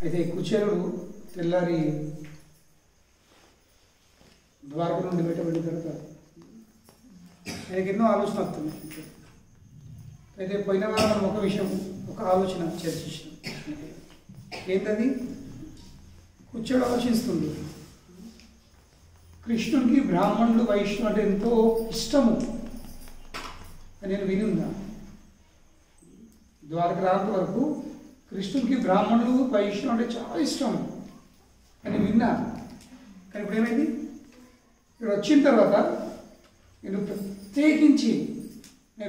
అయితే కుచేలుడు తెల్లారి ద్వారక నుండి బయటపడిన తర్వాత ఆయనకి ఎన్నో ఆలోచన వస్తుంది. అయితే పోయిన వారం మనం ఒక ఆలోచన చర్చించాం. ఏంటది? కుచేలుడు ఆలోచిస్తుంది, కృష్ణుడికి బ్రాహ్మణుడు వైష్ణవు అంటే ఎంతో ఇష్టము అని నేను విని ఉన్నా. ద్వారక రాక వరకు కృష్ణుడికి బ్రాహ్మణులు వైష్ణవు అంటే చాలా ఇష్టం అని విన్నా. కానీ ఇప్పుడు ఏమైంది? ఇక్కడ వచ్చిన తర్వాత నేను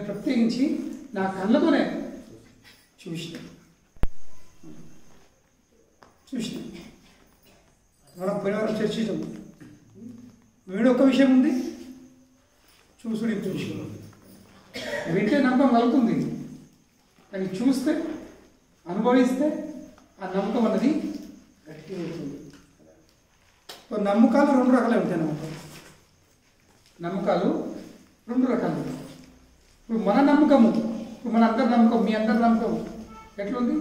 ప్రత్యేకించి నా కళ్ళతోనే చూసిన మనం పోయిన వారం చర్చించాము. వీడు ఒక విషయం ఉంది, చూసుడు ఇంకో విషయం. వింటే నమ్మకం కలుగుతుంది, కానీ చూస్తే అనుభవిస్తే ఆ నమ్మకం అన్నది గట్టి అవుతుంది. నమ్మకాలు రెండు రకాలే ఉంటాయి. నమ్మకాలు రెండు రకాలు. ఇప్పుడు మన నమ్మకము, ఇప్పుడు మన అందరి నమ్మకం, మీ అందరి నమ్మకం ఎట్లుంది?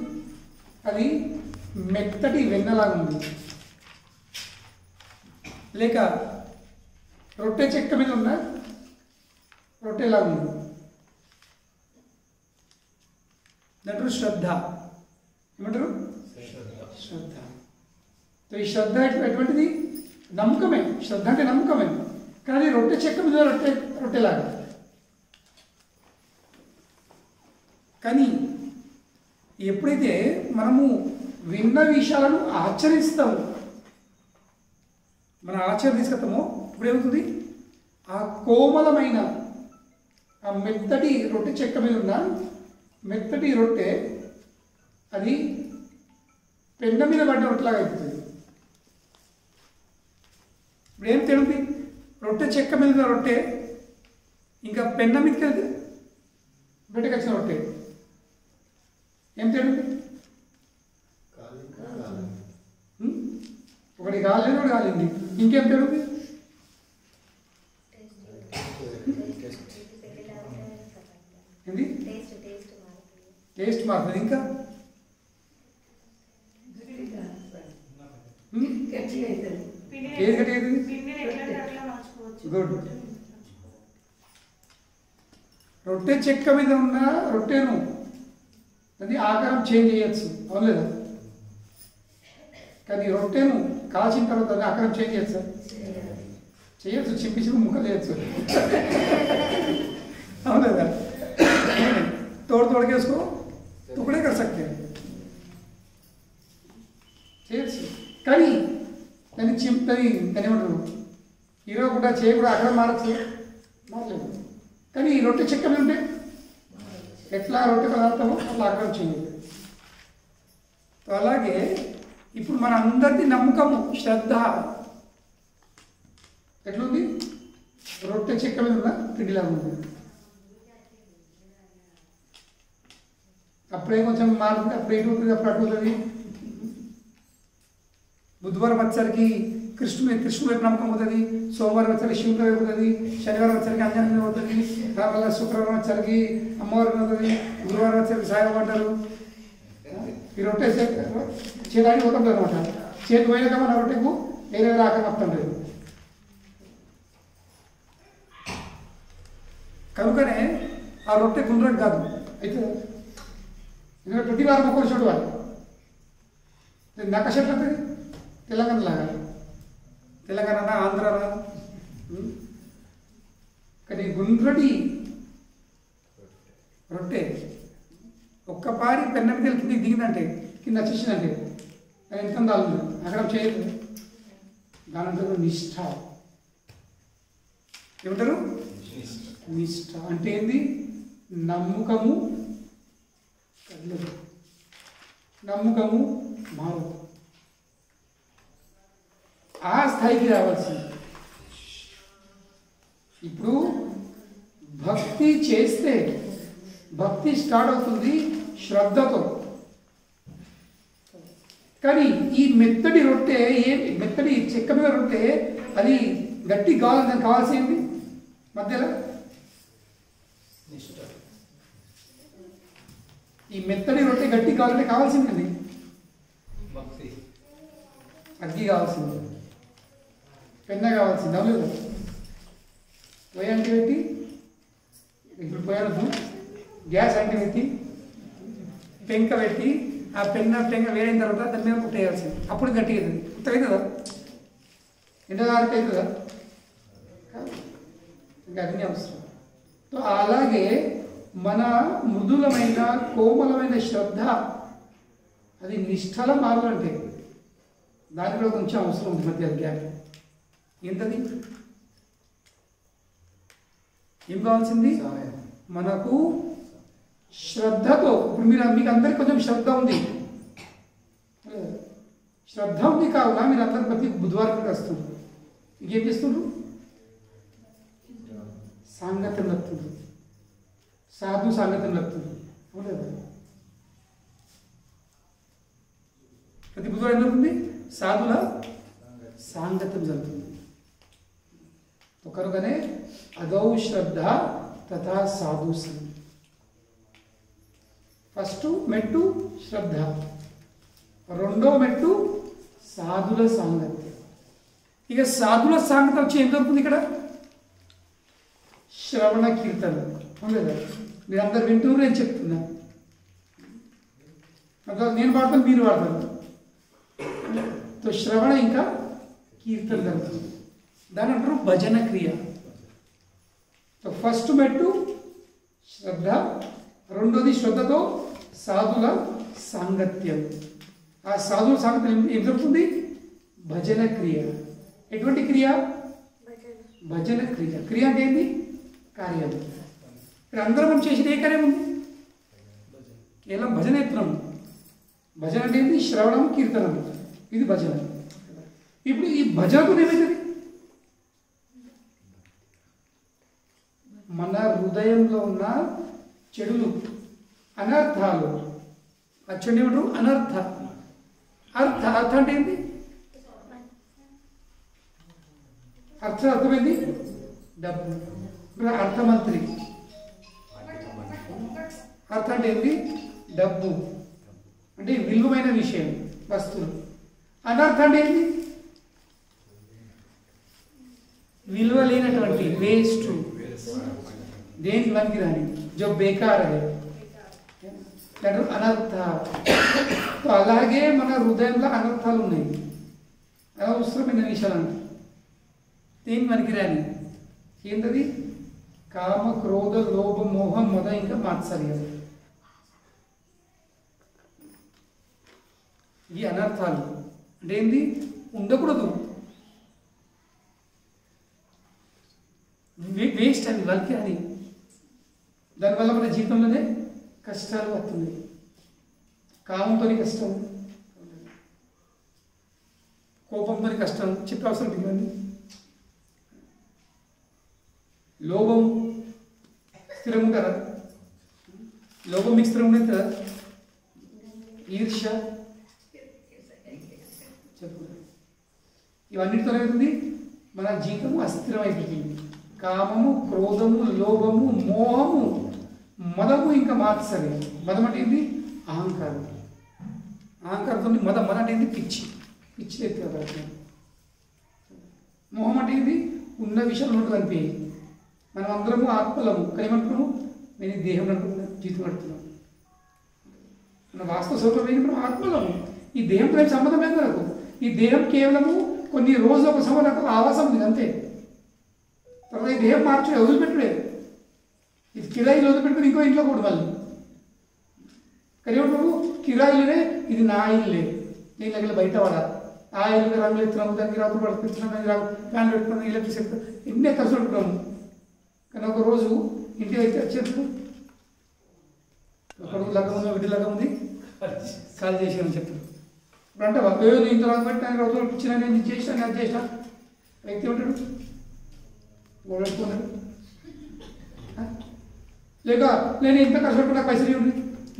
అది మెత్తటి వెన్నలాగా ఉంది, లేక రొట్టె చెక్క మీద ఉన్న రొట్టెలాగా ఉంది. దాంట్లో శ్రద్ధ ఏమంటారు? శ్రద్ధ. ఈ శ్రద్ధ ఎటువంటిది? నమ్మకమే. శ్రద్ధ అంటే నమ్మకమే, కానీ రొట్టె చెక్క మీద రొట్టెలాగా. కానీ ఎప్పుడైతే మనము విన్న విషయాలను ఆచరిస్తాము, మన ఆచరణ తీసుకొస్తామో ఇప్పుడు ఏమవుతుంది? ఆ కోమలమైన ఆ మెత్తటి రొట్టె చెక్క మీద ఉన్న మెత్తటి రొట్టె అది పెండ మీద పడ్డ రొట్టెలాగా అయిపోతుంది. ఇప్పుడు ఏం తెలుంది? రొట్టె చెక్క మీద ఉన్న రొట్టె ఇంకా పెండ మీదకి వెళ్తే బయటకు వచ్చిన రొట్టె ఏం తెలుంది? ఒకటి కాలేదు, ఒకటి కాలింది, ఇంకేం తెలుంది? ఏంది? టేస్ట్ మారుతుంది. ఇంకా ఏది గట్టి అవుతుంది? గుడ్. రొట్టె చెక్క మీద ఉన్న రొట్టెను అది ఆకారం చేంజ్ చేయొచ్చు, అవును లేదా? కానీ రొట్టెను కాల్చిన తర్వాత అది ఆకారం చేంజ్ చేయొచ్చు, చేయొచ్చు. చిప్పి ముక్కలు చేయొచ్చు, అవును లేదా? తోడకేసుకో తుకడే कर सकते हैं, చేయొచ్చు. కానీ దాన్ని దాన్ని ఏమంటారు? ఇరవకుండా చేయకుండా అక్కడ మారచ్చు, మారలేదు. కానీ ఈ రొట్టె చెక్క మీద ఉంటే ఎట్లా రొట్టె పదార్థమో అట్లా ఆగ్రహం చేయలేదు. అలాగే ఇప్పుడు మన అందరిది నమ్మకము, శ్రద్ధ ఎట్లుంది? రొట్టె చెక్క మీద ఉన్న పిండిలాగా ఉంది. అప్పుడే కొంచెం మారుతుంది, అప్పుడు ఎటు అవుతుంది, అప్పుడు అటు అవుతుంది. బుధవారం వచ్చరికి కృష్ణుడు వైపు నమ్మకం అవుతుంది, సోమవారం వచ్చరికి శివుడి వైపు అవుతుంది, శనివారం వచ్చరికి అంజనీ అవుతుంది, మళ్ళీ శుక్రవారం వచ్చరికి అమ్మవారి అవుతుంది, గురువారం వచ్చరికి సాయిబాబా అంటారు. ఈ రొట్టె చేదానికి పోతుంది అనమాట. చేతి పోయినాక మన రొట్టెకు వేరే వేరే ఆకలి వస్తుంటుంది. కనుకనే ఆ రొట్టె గుండ్రం కాదు అయితే, ఎందుకంటే ప్రతి వారం ఒక్కరు చూడవాలి. నక్కషెట్లు అవుతుంది తెలంగాణ లాగా, తెలంగాణ ఆంధ్ర. కానీ గుండ్రటి రొట్టె ఒక్కపారి పెన్న మీద కిందకి దిగిందంటే, కింద వచ్చేసిందంటే అది ఎంత దాలు అక్కడ చేయదు. దానంటారు నిష్ఠ. ఏమంటారు? నిష్ఠ అంటే ఏంది? నమ్మకము కదలదు, నమ్మకము మారదు. ఆ స్థాయికి రావాల్సింది. ఇప్పుడు భక్తి చేస్తే భక్తి స్టార్ట్ అవుతుంది శ్రద్ధతో. కానీ ఈ మెత్తడి రొట్టె, మెత్తడి చెక్క మీద రొట్టె అది గట్టి కావాలి, దానికి కావాల్సింది మధ్యలో ఈ మెత్తడి రొట్టె గట్టి కావాలంటే కావాల్సింది అగ్గి కావాల్సింది, పెన్న కావాల్సింది. అవును కదా, పొయ్యి అంటే పెట్టి ఇప్పుడు పోయాను గ్యాస్ అంటే పెట్టి పెంక పెట్టి ఆ పెంక వేరైన తర్వాత దాని మీద పుట్టేయాల్సింది. అప్పుడు గట్టిగా అవుతుంది. పుట్ట అవుతుందా? ఎండగారికి అవుతుందా? ఇంకా అగ్ని అవసరం. సో అలాగే మన మృదులమైన కోమలమైన శ్రద్ధ అది నిష్ఠల మారాలంటే దానికి కూడా కొంచెం అవసరం ఉంది. మధ్య గ్యాప్ ఏంటది? ఏం కావాల్సింది మనకు? శ్రద్ధతో. ఇప్పుడు మీకు అందరికి కొంచెం శ్రద్ధ ఉంది, శ్రద్ధ ఉంది కావున మీరు అందరు ప్రతి బుధవారం వస్తున్నారు. ఇంకేం చేస్తుండ్రు? సాంగత్యం లభిస్తుంది, సాధు సాంగత్యం లభిస్తుంది. అవును కదా, ప్రతి బుధవారం ఏం జరుగుతుంది? సాధుల సాంగత్యం జరుగుతుంది. కనుకనే అదౌ శ్రద్ధ తథా సాధు సంగ. ఫస్ట్ మెట్టు శ్రద్ధ, రెండో మెట్టు సాధుల సాంగత్యం. ఇక సాధుల సాంగత్యం వచ్చి ఏం దొరుకుతుంది ఇక్కడ? శ్రవణ కీర్తన. లేదా మీరు అందరు వింటూ నేను చెప్తున్నా, నేను పాడతాను, మీరు పాడతాను. శ్రవణ ఇంకా కీర్తన జరుగుతుంది. దాని అంటారు భజన క్రియ. ఫస్ట్ మెట్టు శ్రద్ధ, రెండోది శ్రద్ధతో సాధుల సాంగత్యం. ఆ సాధుల సాంగత్యం ఏం జరుగుతుంది? భజన క్రియ. ఎటువంటి క్రియ? భజన క్రియ. క్రియ అంటే ఏంటి? కార్యం. ఇక్కడ అందరం మనం చేసేది ఏ కార్యం ఉంది? కేవలం భజన ఎత్తున్నాము. భజన అంటే ఏంటి? శ్రవణం, కీర్తనం, ఇది భజన. ఇప్పుడు ఈ భజనకు ఏమైతుంది? మన హృదయంలో ఉన్న చెడులు, అనర్థాలు, ఆ చెడు ఏమంటారు? అనర్థ. అర్థ అంటే ఏంటి? అర్థమైంది డబ్బు. అర్థమంత్రి. అర్థం అంటే ఏంటి? డబ్బు అంటే విలువైన విషయం, వస్తువులు. అనర్థం అంటే ఏంటి? విలువ లేనటువంటి వేస్ట్, దేనికి పనికి రాని, జో బేకార్ అదే అనర్థ. అలాగే మన హృదయంలో అనర్థాలు ఉన్నాయి, అవసరమైన విషయాలు అంటే దేనికి పనికి రాని. ఏంటది? కామ, క్రోధ, లోభ, మోహం, మద, ఇంకా మాత్సర్యం. ఈ అనర్థాలు అంటే ఏంది? ఉండకూడదు, వేస్ట్ అని, వాళ్ళకి అని. దానివల్ల మన జీవితంలోనే కష్టాలు వస్తున్నాయి. కామంతో కష్టం, కోపంతో కష్టం, చెప్పే అవసరం ఇవన్నీ. లోభం స్థిరం ఉంటారా? లోభం మీకు స్థిరం ఉండేది కదా. ఈర్ష, చెప్పు, ఇవన్నిటితో ఏమవుతుంది? మన జీవితము అస్థిరం అయిపోతుంది. కామము, క్రోధము, లోభము, మోహము, మదము, ఇంకా మాత్సర్యం. మదం అంటే ఏంటి? అహంకారం. అహంకారంతో మదం అంటే ఏంటి? పిచ్చి, పిచ్చి ఎత్తుగా. మోహం అంటే ఏంటి? ఉన్న విషయంలో ఉంటుంది అనిపించి. మనం అందరము ఆత్మలము, కానీ ఏమంటున్నాము? నేను ఈ దేహం అనుకుంటున్నాను, జీవితం నడుపుతున్నాను. మన వాస్తవ స్వరూపం ఏంటి? మనం ఆత్మలము. ఈ దేహంతో ఏం సంబంధం లేదు నాకు. ఈ దేహం కేవలము కొన్ని రోజులు ఒక సమయం నాకు ఆవాసం ఉంది అంతే. తర్వాత ఈ దేహం మార్చలేదు, వదిలిపెట్టలేదు. ఇది కిరాయిలు వదిలిపెట్టుకుని ఇంకో ఇంట్లో కూడా మళ్ళీ. కానీ ఏమంటారు? కిరాయిలునే ఇది నా ఇల్లే, నేను దగ్గర బయట పడాలి. ఆ ఇల్లు రంగులు ఎత్తున్నాము, దానికి రాత్రులు పడుతున్నాం, దానికి ఫ్యాన్లు పెట్టుకున్నాం, ఎలక్ట్రిసిటీ ఎన్నే ఖర్చు పెట్టుకున్నాము. కానీ ఒక రోజు ఇంటికి అయితే వచ్చేప్పుడు ఒక లగ్గం ఉంది, బిడ్డ లగ్గం ఉంది, కాల్ చేసాను చెప్తాను. ఇప్పుడు అంటే వాళ్ళు ఇంత రాదు బట్టి నాకు రోజులు ఇచ్చిన, నేను చేసినా, అది చేసినా. వ్యక్తి ఉంటాడు ఓడెట్టుకున్నాడు. లేక నేను ఇంత కష్టపడి నాకు పైసలు ఉంది,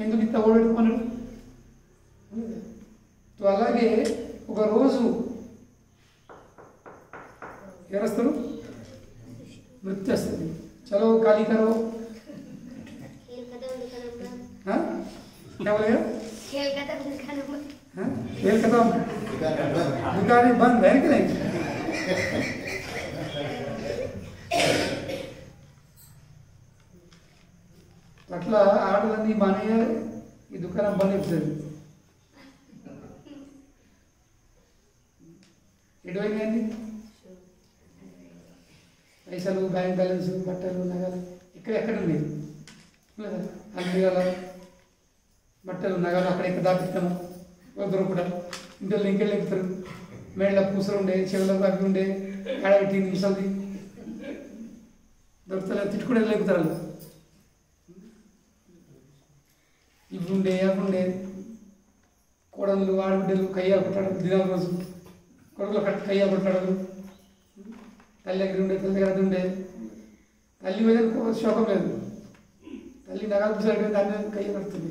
ఎందుకు ఇంత ఓడెట్టుకున్నాడు. అలాగే ఒకరోజు ఎవరు వస్తారు? मृत्यु वस्तुंदी चलो खाली करो क्या बोले खेल खत्म दुकान बंद है कि नहीं? అట్లా ఆటలన్నీ మానేయాలి, ఈ దుకాణం బంద్ అయిపోతుంది. ఎటువైనాయండి పైసలు, బ్యాంక్ బ్యాలెన్స్, బట్టలు, నగలు ఎక్కడ లేదు. అన్నిల బట్టలు, నగలు అక్కడ ఎక్కడ దాటిస్తాము దొరకకుండా ఇంట్లో ఇంకెళ్ళి ఎక్కుతారు. మేళ్ళ పూసలు ఉండే, చెవులకు అవి ఉండే, ఆడబెట్టి నిమిషాలది దొరుకుతలే, తిట్టుకుంటే లేపుతారు. వాళ్ళు ఇవి ఉండే, అవి ఉండే, కోడళ్ళు, ఆడబిడ్డలు కయ్యాలు కొట్టాడు దినాల రోజు, కొడుకులు కయ్యాలు కొట్టాడు. తల్లి దగ్గర ఉండే, తల్లి దగ్గర అది ఉండే, తల్లి మీద శోకం లేదు, తల్లి నగలు పూసలు దాని కయ్య కడుతుంది.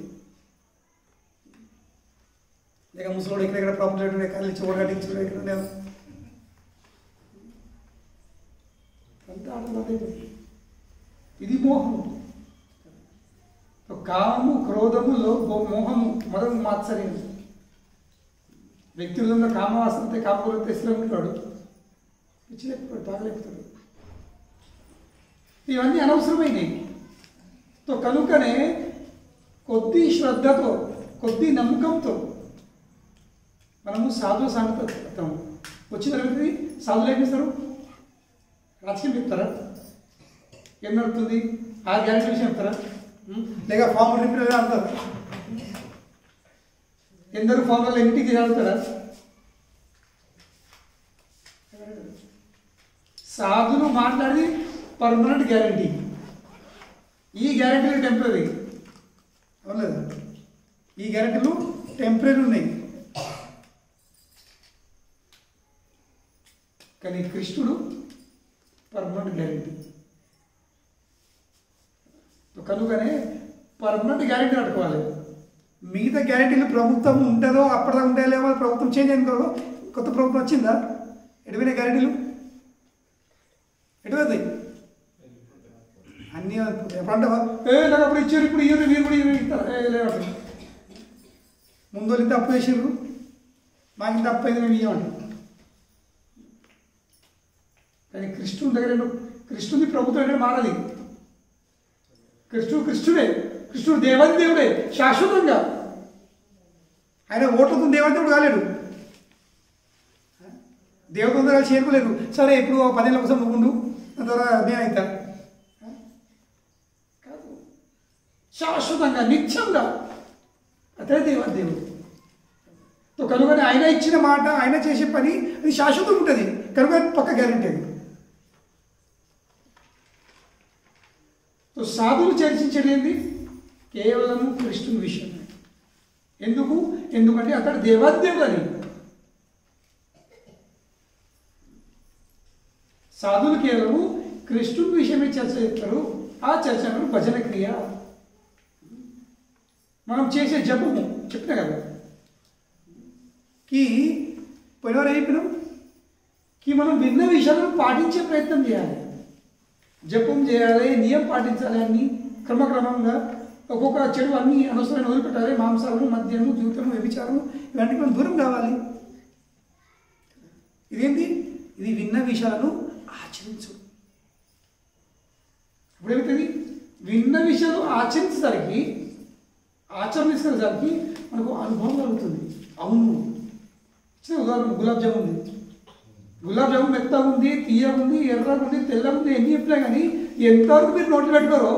లేక ముసలోడు ఎక్కడెక్కడ ప్రాబ్లం ఉండే, కళ్ళు ఇచ్చి ఓడగట్టించు ఎక్కడ ఉండే అంతా ఆటలు. ఇది మోహము. కామము, క్రోధములో మోహము, మదము, మాత్సర్యం. వ్యక్తులలో కామవాసనతో కామకులు తెసిలో ఉంటాడు, పిచ్చిలేకపోతాడు, తాగలేకపోతాడు. ఇవన్నీ అనవసరమైనవి. కనుకనే కొద్ది శ్రద్ధతో, కొద్ది నమ్మకంతో మనము సాధు సాంగత్యం వచ్చి జరుగుతుంది. సాధులు ఏం చేస్తారు? రాజకీయం చెప్తారా? ఏం నడుపుతుంది? 6 గ్యారెంటీ విషయం చెప్తారా? లేక ఫామ్ రిపేర్ అంటారు. ఎందరు ఫామ్లలో ఇంటికి చదువుతారా? సాధులు మాట్లాడి పర్మనెంట్ గ్యారంటీ. ఈ గ్యారెంటీలు టెంపరీ. అవునలేదా? ఈ గ్యారెంటీలు టెంపరీ ఉన్నాయి. కానీ కృష్ణుడు పర్మనెంట్ గ్యారెంటీ. కనుకనే పర్మనెంట్ గ్యారెంటీ పట్టుకోవాలి. మిగతా గ్యారెంటీలు ప్రభుత్వం ఉంటుందో అప్పటిదా ఉంటాయో, ప్రభుత్వం చేంజ్ అయిందో, కొత్త ప్రభుత్వం వచ్చిందా, ఎటువైన గ్యారెంటీలు ఎటువైతాయి? అన్నీ ఎప్పుడంటే నాకు అప్పుడు ఇచ్చారు, ఇప్పుడు ఇయ్యరు, మీరు కూడా ఇస్తారు. లేవండి, ముందు వాళ్ళు ఇంత అప్పు చేసారు, మాకు ఇంత అప్పు అయింది, మేము ఇవ్వమండి. కానీ కృష్ణుడి దగ్గర, కృష్ణుడి ప్రభుత్వం అంటే మారది. కృష్ణుడే, కృష్ణుడు దేవాది దేవుడే శాశ్వతంగా. ఆయన ఓట్లతో దేవాది దేవుడు కాలేడు, దేవతలతో కలిసి చేరుకోలేదు. సరే ఇప్పుడు 10 ఏళ్ళ కోసం నువ్వు ఉండు, దాని ద్వారా నేనైతా కాదు. శాశ్వతంగా, నిత్యంగా అతడే దేవాది దేవుడు. కనుక ఆయన ఇచ్చిన మాట, ఆయన చేసే పని అది శాశ్వతంగా ఉంటుంది. కనుక పక్క గ్యారెంటీ అది. సాధువులు చర్చించేది ఏంటి? కేవలం కృష్ణుని విషయమే. ఎందుకంటే అతడు దేవాదేవుడు అని. సాధువులు కేవలము కృష్ణుని విషయమే చర్చ చేస్తారు. ఆ చర్చను భజన క్రియ. మనం చేసే జపము చెప్పినా కదా, పోయినవారు అయిపోయినాం మనం విన్న విషయాలను పాటించే ప్రయత్నం చేయాలి. జపం చేయాలి, నియమం పాటించాలి. అన్ని క్రమక్రమంగా ఒక్కొక్క చెడు అన్ని అనవసరమైన వదిలిపెట్టాలి. మాంసాలను, మద్యము, జీవితము, వ్యభిచారము ఇవన్నీ మనం దూరం కావాలి. ఇదేంటి? ఇది విన్న విషయాలను ఆచరించు. ఇప్పుడు ఏమవుతుంది? విన్న విషయాలు ఆచరించేసరికి మనకు అనుభవం కలుగుతుంది. అవును, చిన్న ఉదాహరణ, గులాబ్ జామున్ ఉంది. గులాబ్ జామున్ మెత్తగా ఉంది, తీయగా ఉంది, ఎర్రగా ఉంది, తెల్లగా ఉంది, ఎన్ని చెప్పినా కానీ ఎంతవరకు మీరు నోట్లు పెట్టుకోరో,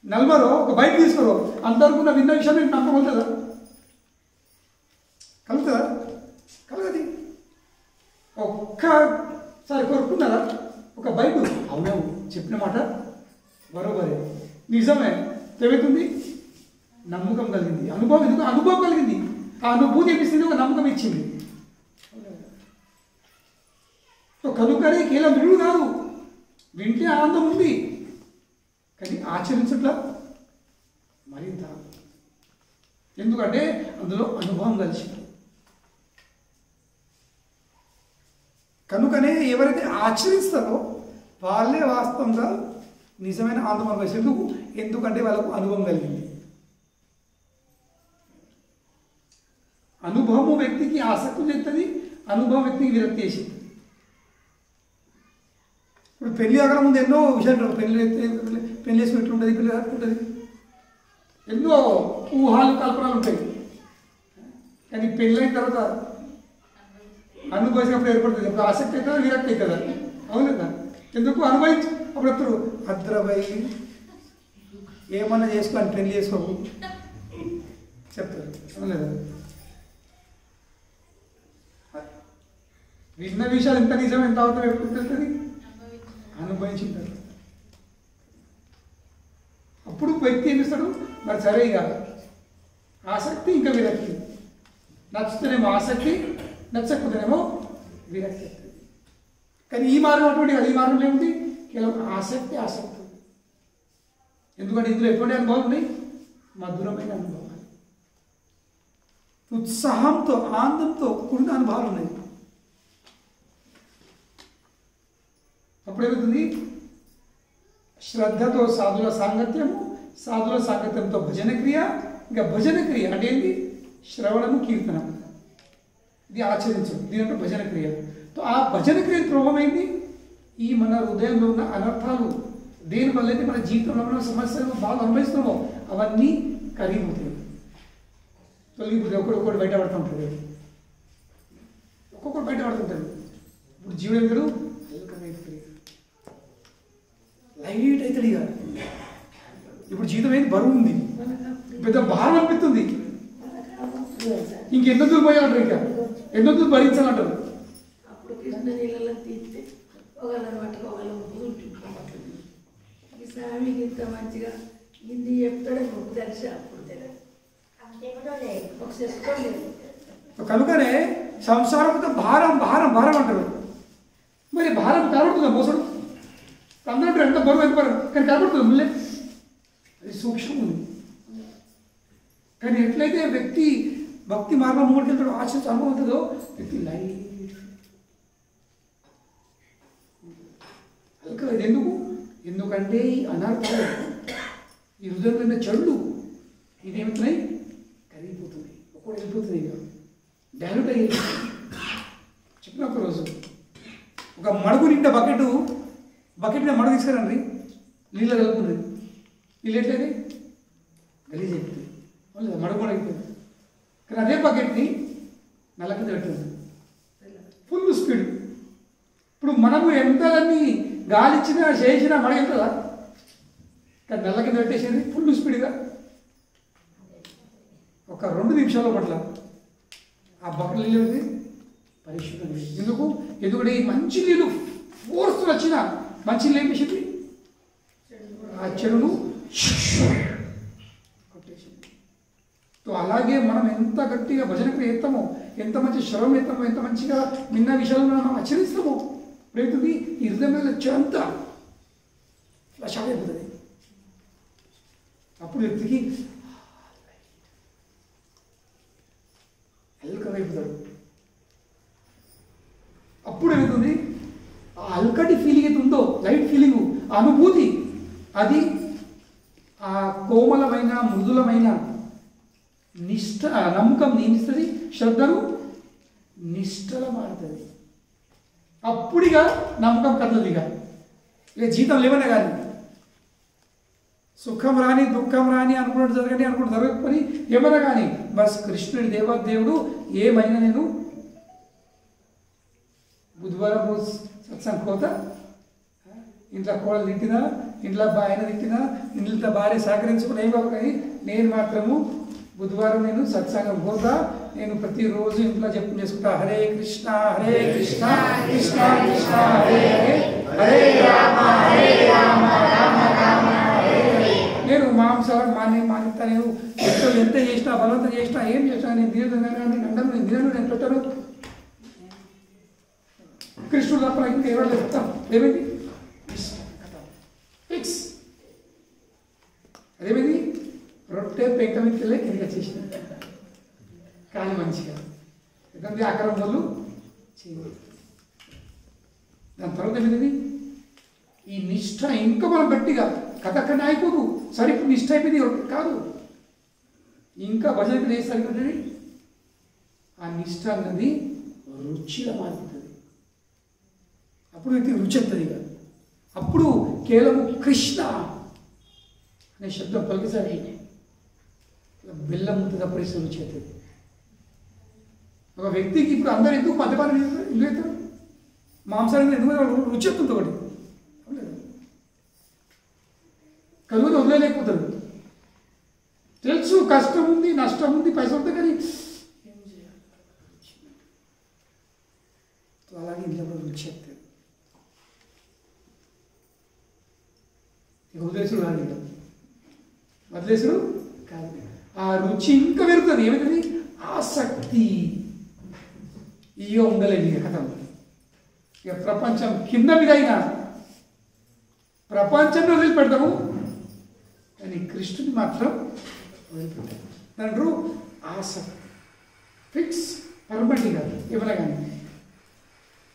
నలభరో, ఒక బయట తీసుకోరో, అంతవరకు నా విన్న విషయం మీకు నమ్మకం ఉంటుందా? కలుగుతుందా? కలగది. ఒక్కసారి కోరుకున్నారా? ఒక బయట అవును చెప్పిన మాట బరోబరే, నిజమే, ఏమవుతుంది? నమ్మకం కలిగింది. అనుభవం కలిగింది. ఆ అనుభూతి ఏమిస్తుంది? ఒక నమ్మకం ఇచ్చింది. కనుకనే కేవలం వినుడు కాదు, వింటే ఆనందం ఉంది, కానీ ఆచరించట్లా మరింత. ఎందుకంటే అందులో అనుభవం కలిసింది. కనుకనే ఎవరైతే ఆచరిస్తారో వాళ్ళే వాస్తవంగా నిజమైన ఆనందం అనుభవిస్తారు. ఎందుకంటే వాళ్ళకు అనుభవం కలిగింది. అనుభవము వ్యక్తికి ఆసక్తి చేస్తుంది, అనుభవం వ్యక్తికి విరక్తి చేసింది. ఇప్పుడు పెళ్లి అక్కడ ముందు ఎన్నో విషయాలు పెళ్లి వేసుకుని ఉంటుంది, పెళ్లి ఉంటుంది, ఎన్నో ఊహాలు కల్పనలు ఉంటాయి. కానీ పెళ్ళైన తర్వాత అనుభవించినప్పుడు ఏర్పడుతుంది. అప్పుడు ఆసక్తి అవుతుందా విరక్తి అవుతుందా? అవునందా? ఎందుకు అనుభవించి అప్పుడు అద్రవై ఏమన్నా చేసుకోని పెళ్లి చేసుకోకు చెప్తారు. అవునలేదా? విన్న విషయాలు ఎంత నిజం ఎంత అవుతాం ఎప్పుడు తెలుస్తుంది? అనుభవించుంటారు. అప్పుడు వ్యక్తి ఏం చేస్తాడు? మరి సరే ఇక ఆసక్తి ఇంకా విరక్తి, నచ్చుతేనేమో ఆసక్తి, నచ్చకపోతేనేమో విరక్తి. కానీ ఈ మార్గం అటువంటి కాదు. ఈ మార్గంలో ఏమిటి? కేవలం ఆసక్తి ఆసక్తి. ఎందుకంటే ఇందులో ఎటువంటి అనుభవాలు ఉన్నాయి? మధురమైన అనుభవాలు, ఉత్సాహంతో ఆనందంతో కూడిన అనుభవాలు ఉన్నాయి. అప్పుడేమవుతుంది? శ్రద్ధతో సాధుల సాంగత్యము, సాధుల సాంగత్యంతో భజన క్రియ, ఇంకా భజన క్రియ అంటే ఏంటి? శ్రవణము కీర్తనం, ఇది ఆచరించడం, దీంట్లో భజన క్రియ. ఆ భజన క్రియ ప్రభావం ఏంటి? ఈ మన హృదయంలో ఉన్న అనర్థాలు, దేనివల్ల అయితే మన జీవితంలో ఉన్న సమస్యలు బాగా అనుభవిస్తున్నామో అవన్నీ కరిగిపోతాయి, తొలగిపోతాయి. ఒక్కొక్కటి బయటపడుతుంటుంది, ఒక్కొక్కటి బయటపడుతుంటుంది. ఇప్పుడు జీవుడు ఎదురు లైట్ అవుతుంది. ఇక ఇప్పుడు జీవితం ఏంటి? బరువు ఉంది, పెద్ద భారం అనిపిస్తుంది. ఇంకెన్నో దూరం పోయాలంటారు, ఇంకా ఎన్నో దూరం భరించాలంటారు. మంచిగా హిందీ చెప్తాడే తెలిసి అప్పుడు కనుకనే సంసారంతో భారం భారం భారం అంటారు. మరి భారం కనబడుతుందా? మోసడు అందరూ ఎంత బరువు ఎంత బరువు కానీ కనబడుతుంది ముల్లే, అది సూక్ష్మం ఉంది. కానీ ఎట్లయితే వ్యక్తి భక్తి మార్గం మూడికి వెళ్తాడో, ఆశించ అనుభవం ఉంటుందో వ్యక్తి లైట్ అల్కలేదు. ఎందుకంటే ఈ అనర్థాలు, ఈ హృదయంలో ఉన్న చెడులు ఇవేమితున్నాయి? కరిగిపోతున్నాయి, ఒక్కటి వెళ్ళిపోతున్నాయి. ఇక డైల్యూట్ అయ్యేది. చెప్పిన ఒక రోజు ఒక మడుగు నిండా బకెట్ మీద మడుగు తీసుకురండి, నీళ్ళు కలుపుతుంది. నీళ్ళు ఎట్లేదు గలీజ్ అయిపోతుంది, మడుగు కూడా అయిపోతుంది. కానీ అదే బకెట్ని నల్ల కింద పెట్టింది, ఫుల్ స్పీడ్. ఇప్పుడు మనము ఎంతలన్నీ గాలిచ్చినా చేసినా మడగెళ్తుందా? కానీ నల్ల కింద పెట్టేసేది ఫుల్ స్పీడ్గా. ఒక 2 నిమిషాల పట్ల ఆ బకెట్ నీళ్ళు పరిశుభ్రం. ఎందుకంటే ఈ మంచి నీళ్ళు ఫోర్స్ వచ్చిన మంచి నీళ్ళు ఏం చేసింది? ఆ చెడును కొట్టేసింది. అలాగే మనం ఎంత గట్టిగా భజనకు ఎత్తామో, ఎంత మంచి శ్రవం ఎత్తామో, ఎంత మంచిగా విన్న విషయాలను మనం ఆచరిస్తామో ప్రయత్నం ఈ హృదయంలో చెడంతా ఫ్లష్ అయిపోతుంది. అప్పుడు వ్యక్తికి అల్కమైపోతాడు. అప్పుడు ఏమవుతుంది? ఆ అల్కటి ఫీలింగ్ అయితే ఉందో, లైట్ ఫీలింగ్, అనుభూతి, అది ఆ కోమలమైన మృదులమైన నిష్ఠ నమ్మకం నిలుస్తుంది, శ్రద్ధను నిష్ఠల మారుతుంది. అప్పుడిగా నమ్మకం కదలదు. ఇక జీతం లేవనే కానీ సుఖం రాని దుఃఖం రాని అనుకున్నట్టు జరగని అనుకుంటూ జరగకపోయి ఏమైనా కానీ బస్ కృష్ణుడి దేవుడు ఏమైనా నేను బుధవారం రోజు సత్సంగం పోతా, ఇంట్లో కోడలు తిట్టినా, ఇంట్లో ఆయన తిట్టినా, ఇంట్లో భార్య సహకరించుకుని ఏమో కానీ నేను మాత్రము బుధవారం నేను సత్సంగం పోతా. నేను ప్రతిరోజు ఇంట్లో జపం చేసుకుంటా, హరే కృష్ణ కృష్ణ కృష్ణ హరే హరే, హరే రామ రామ రామ హరే హరే. నేను మాంసాలను మానిస్తా. నేను ఎంత చేసినా, బలవంతం చేసినా, ఏం చేసినా నేను నేను పెట్టాను. కృష్ణుడు తప్ప ఇంకా ఎవరు చెప్తాం ఏమైంది? ఫిక్స్. అదేమైంది? రొట్టె పెంక మీదకి వెళ్ళి కిందకి వచ్చేసిన కానీ మంచిగా ఎందుకంటే ఆకారం వాళ్ళు చేయాలి. దాని తర్వాత ఏమైంది? ఈ నిష్ఠ ఇంకా మనం గట్టిగా కథ అక్కడ అయిపోదు. సరే ఇప్పుడు నిష్ఠ అయిపోయింది కాదు, ఇంకా భజనకు లేసరికి నిష్ట అన్నది రుచిగా మారుతుంది. అప్పుడు వ్యక్తి రుచి వస్తుంది. ఇక అప్పుడు కేవలం కృష్ణ అనే శబ్దం పలికిసరికి బెల్లం ఉంటుంది, అప్పుడు రుచి అవుతుంది. ఒక వ్యక్తికి ఇప్పుడు అందరూ ఎందుకు మద్యపానం ఎందుకు అవుతారు? మాంసానికి ఎందుకు రుచి వస్తుంది ఒకటి. కలుగుని వదిలేకపోతారు. తెలుసు కష్టం ఉంది, నష్టం ఉంది, పైసలు ఉంటుంది, కానీ ఏం చేయాలి? అలాగే ఇంట్లో కూడా రుచి వస్తుంది. ఇక వదిలేసుడు కాదు, ఇక వదిలేసుడు కాదు. ఆ రుచి ఇంకా పెరుగుతుంది. ఏమవుతుంది? ఆసక్తి. ఇక ఉండలేదు ఇక కథ. ఇక ప్రపంచం కింద మీదైనా ప్రపంచంలో వదిలిపెడతాము, కానీ కృష్ణుని మాత్రం వదిలిపెట్టాము. దాంట్లో ఆసక్తి ఫిక్స్ పర్మనెంట్ కాదు. ఏమైనా కానీ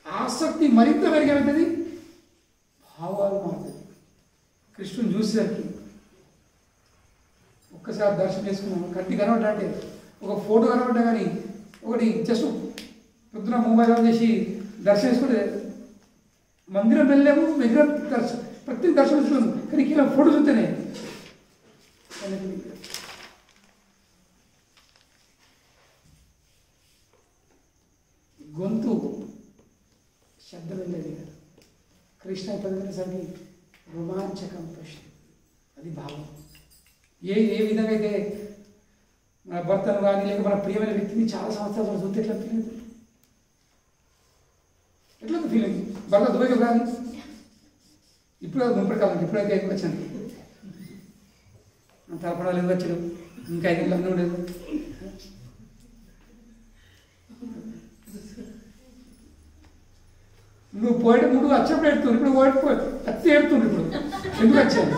ఆసక్తి మరింత పెరిగేది, భావాలు మారుతుంది. కృష్ణుని చూసేసరికి ఒక్కసారి దర్శనం చేసుకున్నాము. కంటి కనబడ్డా అంటే ఒక ఫోటో కనబడ్డా, కానీ ఒకటి జస్ట్ పొద్దున మొబైల్ ఆన్ చేసి దర్శనం చేసుకుంటే మందిరం వెళ్ళాము, విగ్రహం ప్రతి దర్శనం చూస్తున్నాము, కానీ ఇలా ఫోటో చూస్తేనే గొంతు శబ్దం వెళ్ళేది. కృష్ణ పదవిసరికి రోమాంచకం ప్రశ్న, అది భావం. ఏ విధంగా అయితే మన భర్తను కానీ లేక మన ప్రియమైన వ్యక్తిని చాలా సంవత్సరాలు చూస్తే ఎట్లా ఫీలింగ్, ఎట్లా ఫీలింగ్? భర్త దుబాయ్కి కానీ ఇప్పుడు ముప్పటి కాలం ఇప్పుడైతే ఎందుకు వచ్చాను, తలపడాలు ఎందుకు వచ్చాడు, ఇంకా 5 నెలలు ఉండేది. నువ్వు పోయేట ముందు వచ్చేప్పుడు ఎడుతుంది, ఇప్పుడు పోయేట అత్తి ఏడుతుంది. ఇప్పుడు ఎందుకు వచ్చాను?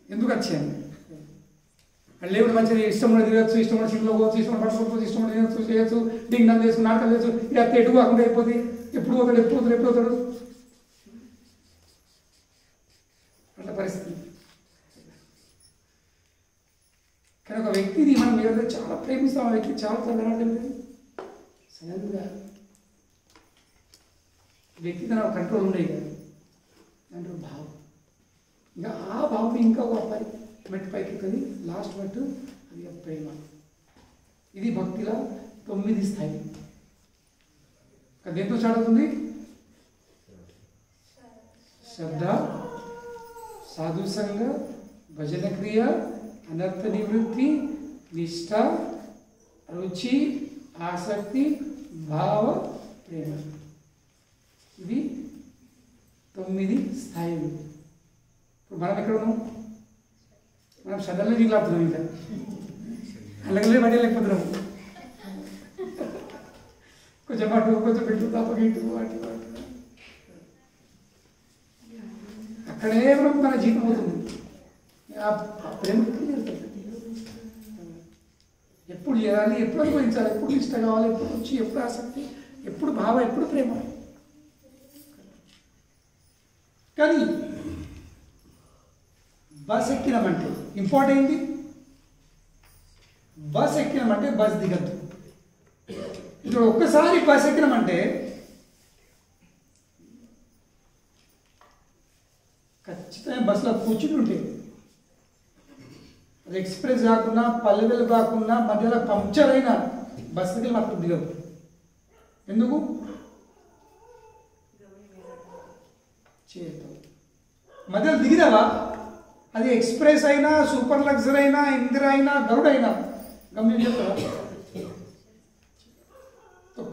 ఎందుకు వచ్చాను? లేవుడు మంచిగా ఇష్టం కూడా తిరగచ్చు, ఇష్టం కూడా సినిమాలో పోవచ్చు, ఇష్టం పట్టుకోవచ్చు, ఇష్టం కూడా తినచ్చు, చేయొచ్చు, డింగ్ చేసు, నాటకాలు చేయొచ్చు. ఇది అత్త ఎటు కాకుండా అయిపోతుంది. ఎప్పుడు పోతాడు, ఎప్పుడు పోతాడు, ఎప్పుడు పోతాడు, అట్లా పరిస్థితి. కానీ ఒక వ్యక్తిని మనం ఏదైతే చాలా ప్రేమిస్తాం, ఆ వ్యక్తి చాలా చదవలేదు సడన్గా వ్యక్తి తన కంట్రోల్ ఉండేది కదా, దాంట్లో భావం. ఇంకా ఆ భావం ఇంకా ఒక మెట్టు పైకి ఎక్కుతుంది. లాస్ట్ మెట్టు అది ప్రేమ. ఇది భక్తిలో 9 స్థాయి. దేంతో స్టార్ట్ అవుతుంది? శ్రద్ధ, సాధుసంగ, భజన క్రియ, అనర్థ నివృత్తి, నిష్ఠ, రుచి, ఆసక్తి, భావ, ప్రేమ. ఇవి 9 స్థాయిలు. ఇప్పుడు మనం ఎక్కడ ఉన్నాం? మనం శ్రద్ధలో నీళ్ళాడుతున్నాం. ఇంకా అలాగే పడలేకపోతున్నాము. కొంచెం అటు కొంచెం పెట్టు, తప్పగిట్టు, అటు అటు అక్కడే మన జీవితం అవుతుంది. ఆ ప్రేమ ఎప్పుడు చేయాలి, ఎప్పుడు అనుభవించాలి, ఎప్పుడు ఇష్ట కావాలి, ఎప్పుడు రుచి, ఎప్పుడు ఆసక్తి, ఎప్పుడు భావ, ఎప్పుడు ప్రేమ. కానీ బస్ ఎక్కినామంటే ఇంపార్టెంట్ ఏంటి? బస్ ఎక్కినామంటే బస్ దిగద్దు. ఇప్పుడు ఒక్కసారి బస్ ఎక్కినామంటే ఖచ్చితంగా బస్సులో కూర్చుని ఉంటే అది ఎక్స్ప్రెస్ కాకుండా, పల్లెలు కాకుండా, మధ్యలో పంక్చర్ అయినా బస్ దగ్గర మాత్రం దిగదు. ఎందుకు? చేరుతావు. మధ్యలో దిగినావా, అది ఎక్స్ప్రెస్ అయినా, సూపర్ లగ్జరీ అయినా, ఇందిరా అయినా, గరుడ అయినా గమ్యం చెప్తావా?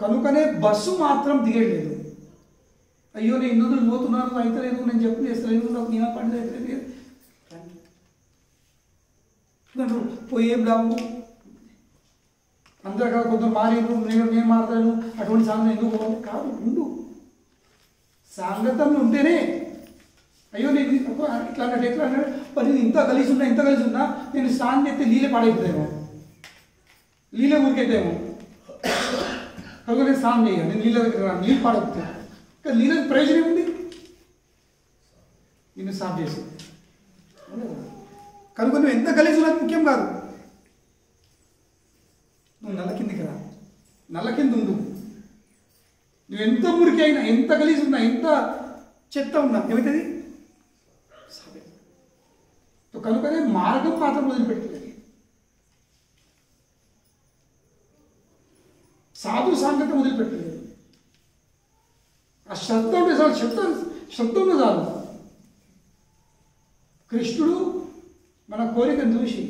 కనుకనే బస్సు మాత్రం దిగలేదు. అయ్యో నేను ఇన్ని రోజులు పోతున్నాను, అయితే లేదు, నేను చెప్పి చేస్తలేదు, నాకు నేను పని అయితే పోయేం రావు. అందరూ కదా కొంచెం మారేను, నేను మారుతాను, అటువంటి సాంగతం ఎందుకు పోవాలి? కాదు, ఉండు. సాంగతంలో ఉంటేనే అయ్యో నేను ఇట్లా అన్నాడు, ఎట్లా అన్నాడు, మరి ఇంత కలిసి ఉన్నా నేను స్నానం చేస్తే నీళ్ళే పాడైపోతాయేమో, నీళ్ళే ఊరికైతేమో. కనుక నేను స్నానం చేయాలి, నేను నీళ్ళ దగ్గర నీళ్ళు పాడైపోతాను. కానీ నీళ్ళకి ప్రయోజనం ఉంది, నిన్ను సాఫ్ చేసి. కనుక నువ్వు ఎంత గలీజు ఉన్నది ముఖ్యం కాదు, నువ్వు నల్ల కిందికి రా, నల్ల కింద ఉండు. నువ్వు ఎంత మురికి అయినా, ఎంత గలీజు ఉన్నా, ఎంత చెత్త ఉన్నా ఏమవుతుంది? కనుకనే మార్గం మాత్రం వదిలిపెట్టలేదు. సాధు సాంగత్యం వదిలిపెట్టలేదు. ఆ శ్రద్ధ ఉంటే చాలు, శ్రద్ధ ఉంటే చాలు. కృష్ణుడు మన కోరికను చూసి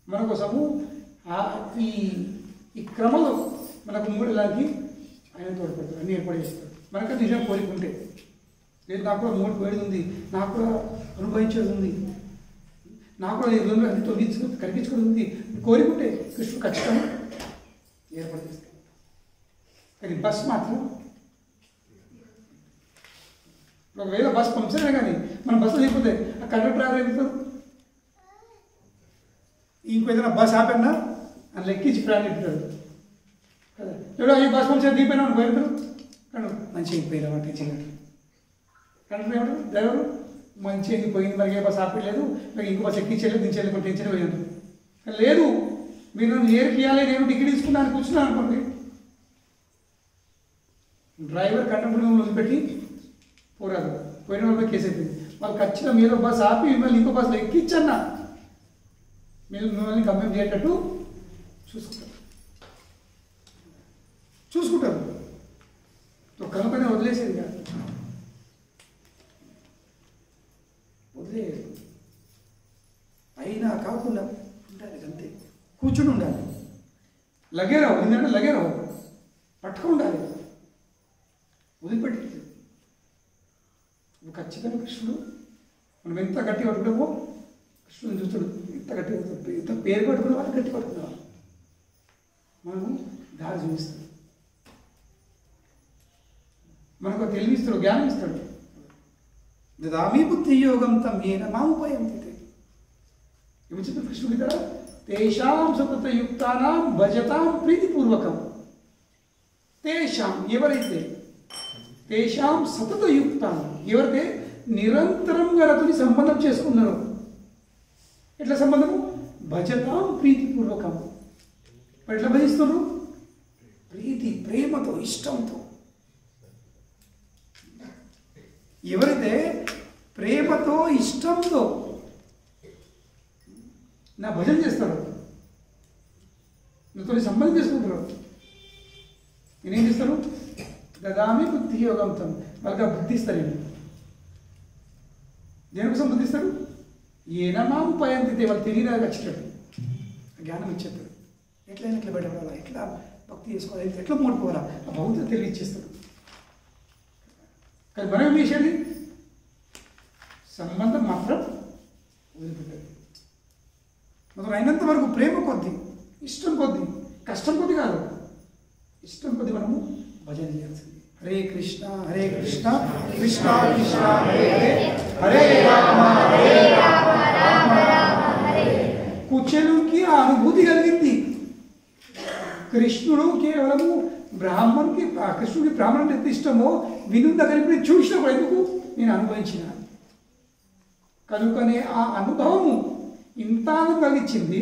మన కోసము ఈ క్రమంలో మనకు మూడేళ్ళకి ఆయన తోడ్పడతాడు, అన్ని ఏర్పాటు చేస్తాడు. మనకు నిజం కోరిక ఉంటే, లేదు నాకు కూడా మూడు వేడిది ఉంది, నాకు కూడా అనుభవించేది ఉంది, నాకు కూడా ఈ రోజులు అన్ని కనిపించుకుని ఉంది, కోరిక ఉంటే కృష్ణుడు ఖచ్చితంగా ఏర్పాటు చేస్తాడు. కానీ బస్ మాత్రం ఒకవేళ బస్ పంపిస్తేనే కానీ మన బస్సు లేకపోతే ఆ కండక్టర్ ఎవరు ఎక్కుతారు? ఇంకో ఏదైనా బస్ ఆపన్నా అని ఎక్కించి ప్రయాణం ఎక్కుతాడు కదా. ఎవడో ఈ బస్ పంపిస్తే దిగిపోయినా పోయినారు కానీ మంచిగా ఎక్కిపోయినా వాటి చేయగలరు. కండక్టర్ ఎవరు? డ్రైవరు మంచిగా ఎక్కిపోయింది, మరి ఏ బస్ ఆపలేదు, మరి ఇంకో బస్ ఎక్కించలేదు, దించలేదు, టెన్షన్ పోయినారు. లేదు, మీరు నన్ను ఏరికియాలి, నేను టికెట్ తీసుకున్నాను కూర్చున్నాను అనుకోండి, డ్రైవర్ కండక్టర్ వదిలిపెట్టి పోరాదు, పోయిన వాళ్ళ కేసు అయిపోయింది. వాళ్ళు ఖచ్చితంగా మీరు బస్సు ఆపి మిమ్మల్ని ఇంకో బస్సులో ఎక్కించన్నా మిమ్మల్ని గమ్యం చేయటట్టు చూసుకుంటారు. కనుకనే వదిలేసేది కాదు, వదిలేదు. అయినా కాకుండా ఉండాలి, అంతే కూర్చుని ఉండాలి. లగేరావు ఏంటంటే లగేరావు పట్టుకుని ఉండాలి, వదిలిపెట్టి. ఖచ్చితంగా కృష్ణుడు మనం ఎంత గట్టి పట్టుకున్నామో కృష్ణుడు చూస్తాడు. ఎంత గట్టి పట్టుకుంటాడు, ఎంత పేరు పట్టుకున్న వాళ్ళు గట్టి పట్టుకున్నాం, మనము దారి చూపిస్తాడు, మనకు తెలివిస్తాడు, జ్ఞానం ఇస్తాడు. దామీ బుద్ధి యోగం తం ఏన మాముపాయం అయితే ఏమి చెప్తాడు కృష్ణుడు ఇక్కడ? తేషాం సుకృతయుక్తానాం భజతాం ప్రీతిపూర్వకం. తేషాం ఎవరైతే, తేషాం సతతయుక్తానం ఎవరైతే నిరంతరంగా రతుని సంబంధం చేసుకున్నారో. ఎట్లా సంబంధము? భజతాం ప్రీతిపూర్వకం. ఎట్లా భజిస్తున్నారు? ప్రీతి, ప్రేమతో, ఇష్టంతో. ఎవరైతే ప్రేమతో ఇష్టంతో నా భజన చేస్తారు, నాతో సంబంధం చేసుకుంటారు, నేనేం చేస్తారు? దదామి బుద్ధి యోగంతం, వాళ్ళకి బుద్ధిస్తారు. దేనికోసం బుద్ధిస్తారు? ఏనమా ఉపాయంతితే వాళ్ళు తెలియడానికి వచ్చేటట్టు జ్ఞానం ఇచ్చేస్తాడు. ఎట్లయినా ఎట్లా బయటపడాలా, ఎట్లా భక్తి చేసుకోవాలి, ఎట్లా మోడుకోవాలా, ఆ భౌతిక తెలివి ఇచ్చేస్తాడు. కానీ మనం ఏం చేసేది? సంబంధం మాత్రం వదిలిపెట్టాడు. మనం అయినంత వరకు ప్రేమ కొద్ది, ఇష్టం కొద్ది, కష్టం కొద్ది కాదు, ఇష్టం కొద్ది మనము భజన చేయాల్సింది. హరే కృష్ణ హరే కృష్ణ కృష్ణ కృష్ణ హరే హరే హరే రామ హరే రామ రామ రామ హరే. కుచేలుకి ఆ అనుభూతి కలిగింది. కృష్ణుడు కేవలము బ్రాహ్మణుడికి, కృష్ణుడికి బ్రాహ్మణుడు ఎంత ఇష్టమో వినుంద కలిపి చూసినప్పుడు ఎందుకు నేను అనుభవించిన కనుకనే ఆ అనుభవము ఇంత కలిగించింది,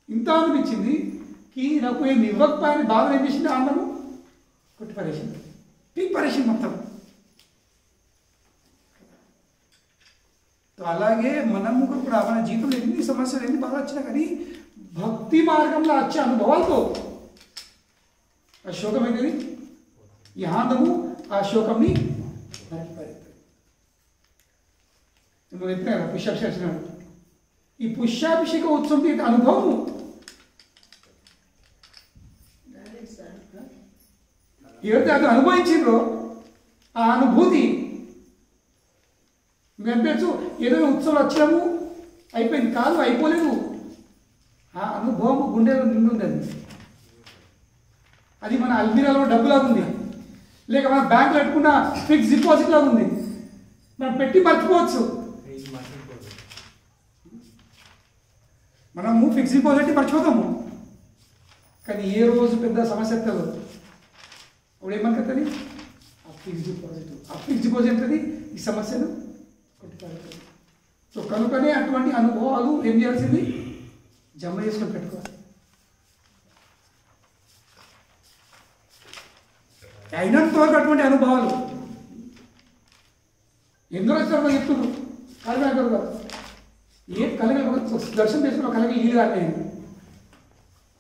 ఇంత అనిపించింది కి నాకు ఏమి ఇవ్వకపోయిన బాధ ఏం చేసింది? అన్నము కొట్టి పరేసింది, పీక్ పరేసింది మొత్తం. అలాగే మనము కూడా మన జీవితంలో ఎన్ని సమస్యలు, ఎన్ని బాధలు వచ్చినా కానీ భక్తి మార్గంలో వచ్చే అనుభవాలతో ఆ శోకం అనేది ఈ ఆనందము ఆ శోకంని నరికిపారేస్తాడు. మనం ఎప్పుడే పుష్యాభిషేకం, ఈ పుష్యాభిషేక ఉత్సవం అనుభవము ఎవరైతే అది అనుభవించిందో ఆ అనుభూతి మేము ఏదో ఉత్సవం వచ్చాము అయిపోయింది కాదు, అయిపోలేదు. ఆ అనుభవం గుండెలో నిండుంది. అది మన అల్మీరాలో డబ్బులాగా ఉంది, లేక మన బ్యాంకులో పెట్టుకున్న ఫిక్స్ డిపాజిట్ లాగా ఉంది. మనం పెట్టి మర్చిపోవచ్చు. మనము ఫిక్స్ డిపాజిట్ మర్చిపోతాము, కానీ ఏ రోజు పెద్ద సమస్య వస్తుందో అప్పుడు ఏమనుకుంటుంది? ఆ ఫిక్స్ డిపాజిట్. ఆ ఫిక్స్ డిపాజిట్ ఉంటుంది ఈ సమస్యను కొట్టుకోవాలి. సో కనుకనే అటువంటి అనుభవాలు ఏం చేయాల్సింది, జమ చేసుకొని పెట్టుకోవాలి. అయినంత వరకు అటువంటి అనుభవాలు ఎందులో వచ్చారో చెప్తున్నారు. కలిగి కాదు, ఏ కలిగి దర్శనం చేసుకున్న కలిగి నీళ్ళు కాలేదు,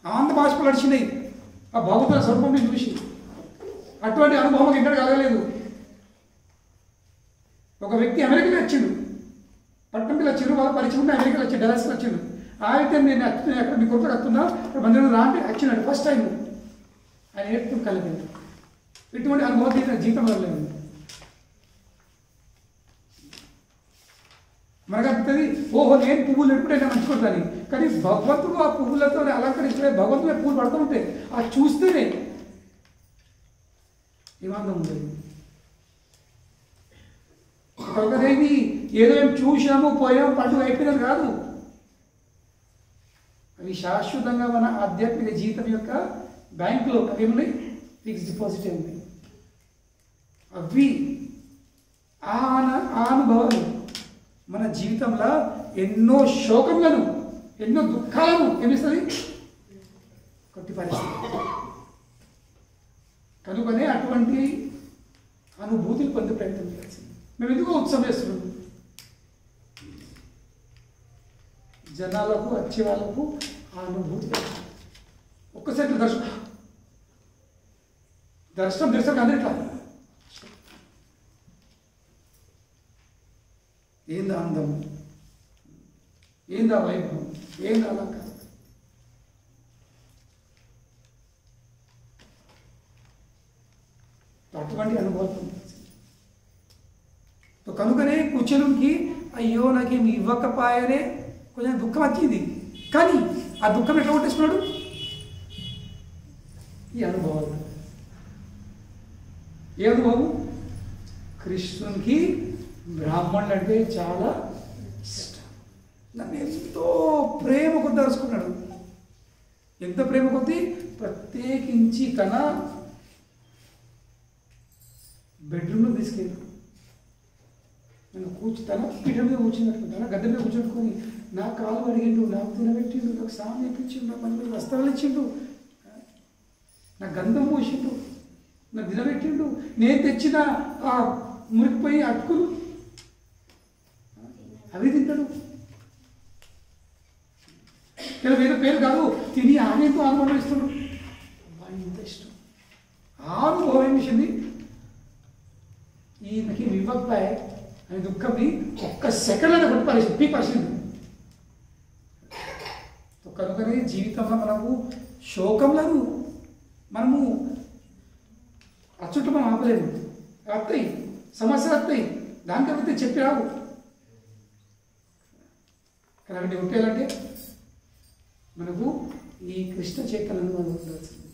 ఆనంద బాష్పాలు నడిచినాయి ఆ భగవంతుల స్వరూపం చూసి. అటువంటి అనుభవం ఎక్కడ కలగలేదు. ఒక వ్యక్తి అమెరికాలో వచ్చిండు, పట్టణం పిల్లలు వచ్చిండు, వాళ్ళ పరిచయం ఉంటే అమెరికాలో వచ్చి డెలాస్కి వచ్చిండు. అయితే నేను ఎక్కడ మీ కొరకు వస్తున్నా మందిరం రా అంటే వచ్చినాడు ఫస్ట్ టైం. ఆయన ఎప్పుడు కలిగింది. ఇటువంటి అనుభవం తీసిన జీవితంలో లేదు. మనకు అనిపిస్తుంది ఓహో నేను పువ్వులు ఎప్పుడైనా మంచుకుంటాను, కానీ భగవంతుడు ఆ పువ్వులతో అలంకరించలే, భగవంతుడే పువ్వులు పడుతూ ఉంటాయి. అది చూస్తేనే ఏమాందం ఉంటుంది. ఒకదేవి ఏదో ఏం చూసాము పోయాము పండుగ అయిపోయినది కాదు. అవి శాశ్వతంగా మన ఆధ్యాత్మిక జీవితం యొక్క బ్యాంకులో అవి ఉన్నాయి, ఫిక్స్డ్ డిపాజిట్ ఉంది. అవి ఆ అనుభవాలు మన జీవితంలో ఎన్నో శోకములను ఎన్నో దుఃఖాలను ఏమిస్తుంది, కొట్టిపరిస్తుంది. కనుకనే అటువంటి అనుభూతులు పొందే ప్రయత్నం చేయాల్సింది. మేము ఎందుకో ఉత్సవం చేస్తున్నాం, జనాలకు వచ్చే వాళ్ళకు ఆ అనుభూతి ఒక్కసారి దర్శనం అందరిట్లా ఏందా అందం, ఏందా వైభవం, ఏందా అలంకారం. అటువంటి అనుభవం. కనుకనే కుచలునికి అయ్యో నాకేమి ఇవ్వకపోయానే కొంచెం దుఃఖం వచ్చింది. కానీ ఆ దుఃఖం ఎట్లా కొట్టేసుకున్నాడు, ఈ అనుభవాలు. ఏ అనుభవం, కృష్ణునికి బ్రాహ్మణులు అంటే చాలా ఇష్టం, నన్ను ఎంతో ప్రేమ కొద్ది దరుచుకున్నాడు. ఎంత ప్రేమ కొద్ది, ప్రత్యేకించి తన బెడ్రూమ్లో తీసుకెళ్ళి నన్ను తన పీఠ మీద కూర్చున్నట్టు, తన గడ్డ మీద కూర్చోట్టుకొని నా కాలు అడిగిండు, నాకు తినబెట్టిండు, నాకు స్నానం ఇప్పించిండు, నాకు మంచి వస్త్రాలు ఇచ్చిండు, నా గంధం పోసిండు, నాకు తినబెట్టిండు. నేను తెచ్చిన ఆ మురికిపోయి అటుకులు అవి తింటాడు. ఇలా వేరే పేరు కాదు, తిని ఆమెతో అనుభవిస్తున్నాడు. ఇంత ఇష్టం. ఆ అనుభవం ఏం చేసింది, ఈయనకి వివ్వక్పాయ అని దుఃఖంని ఒక్క సెకండ్లో కొట్టి పీపరిచింది. కనుకనే జీవితంలో మనము శోకంలను మనము అచ్చుంటే మనం ఆపలేము. వస్తాయి సమస్యలు, వస్తాయి, దానికైతే చెప్పి రావు. కానీ అక్కడ ఉంటేయాలంటే మనకు ఈ కృష్ణ చైతన్య అనుభవం ఉండాల్సింది,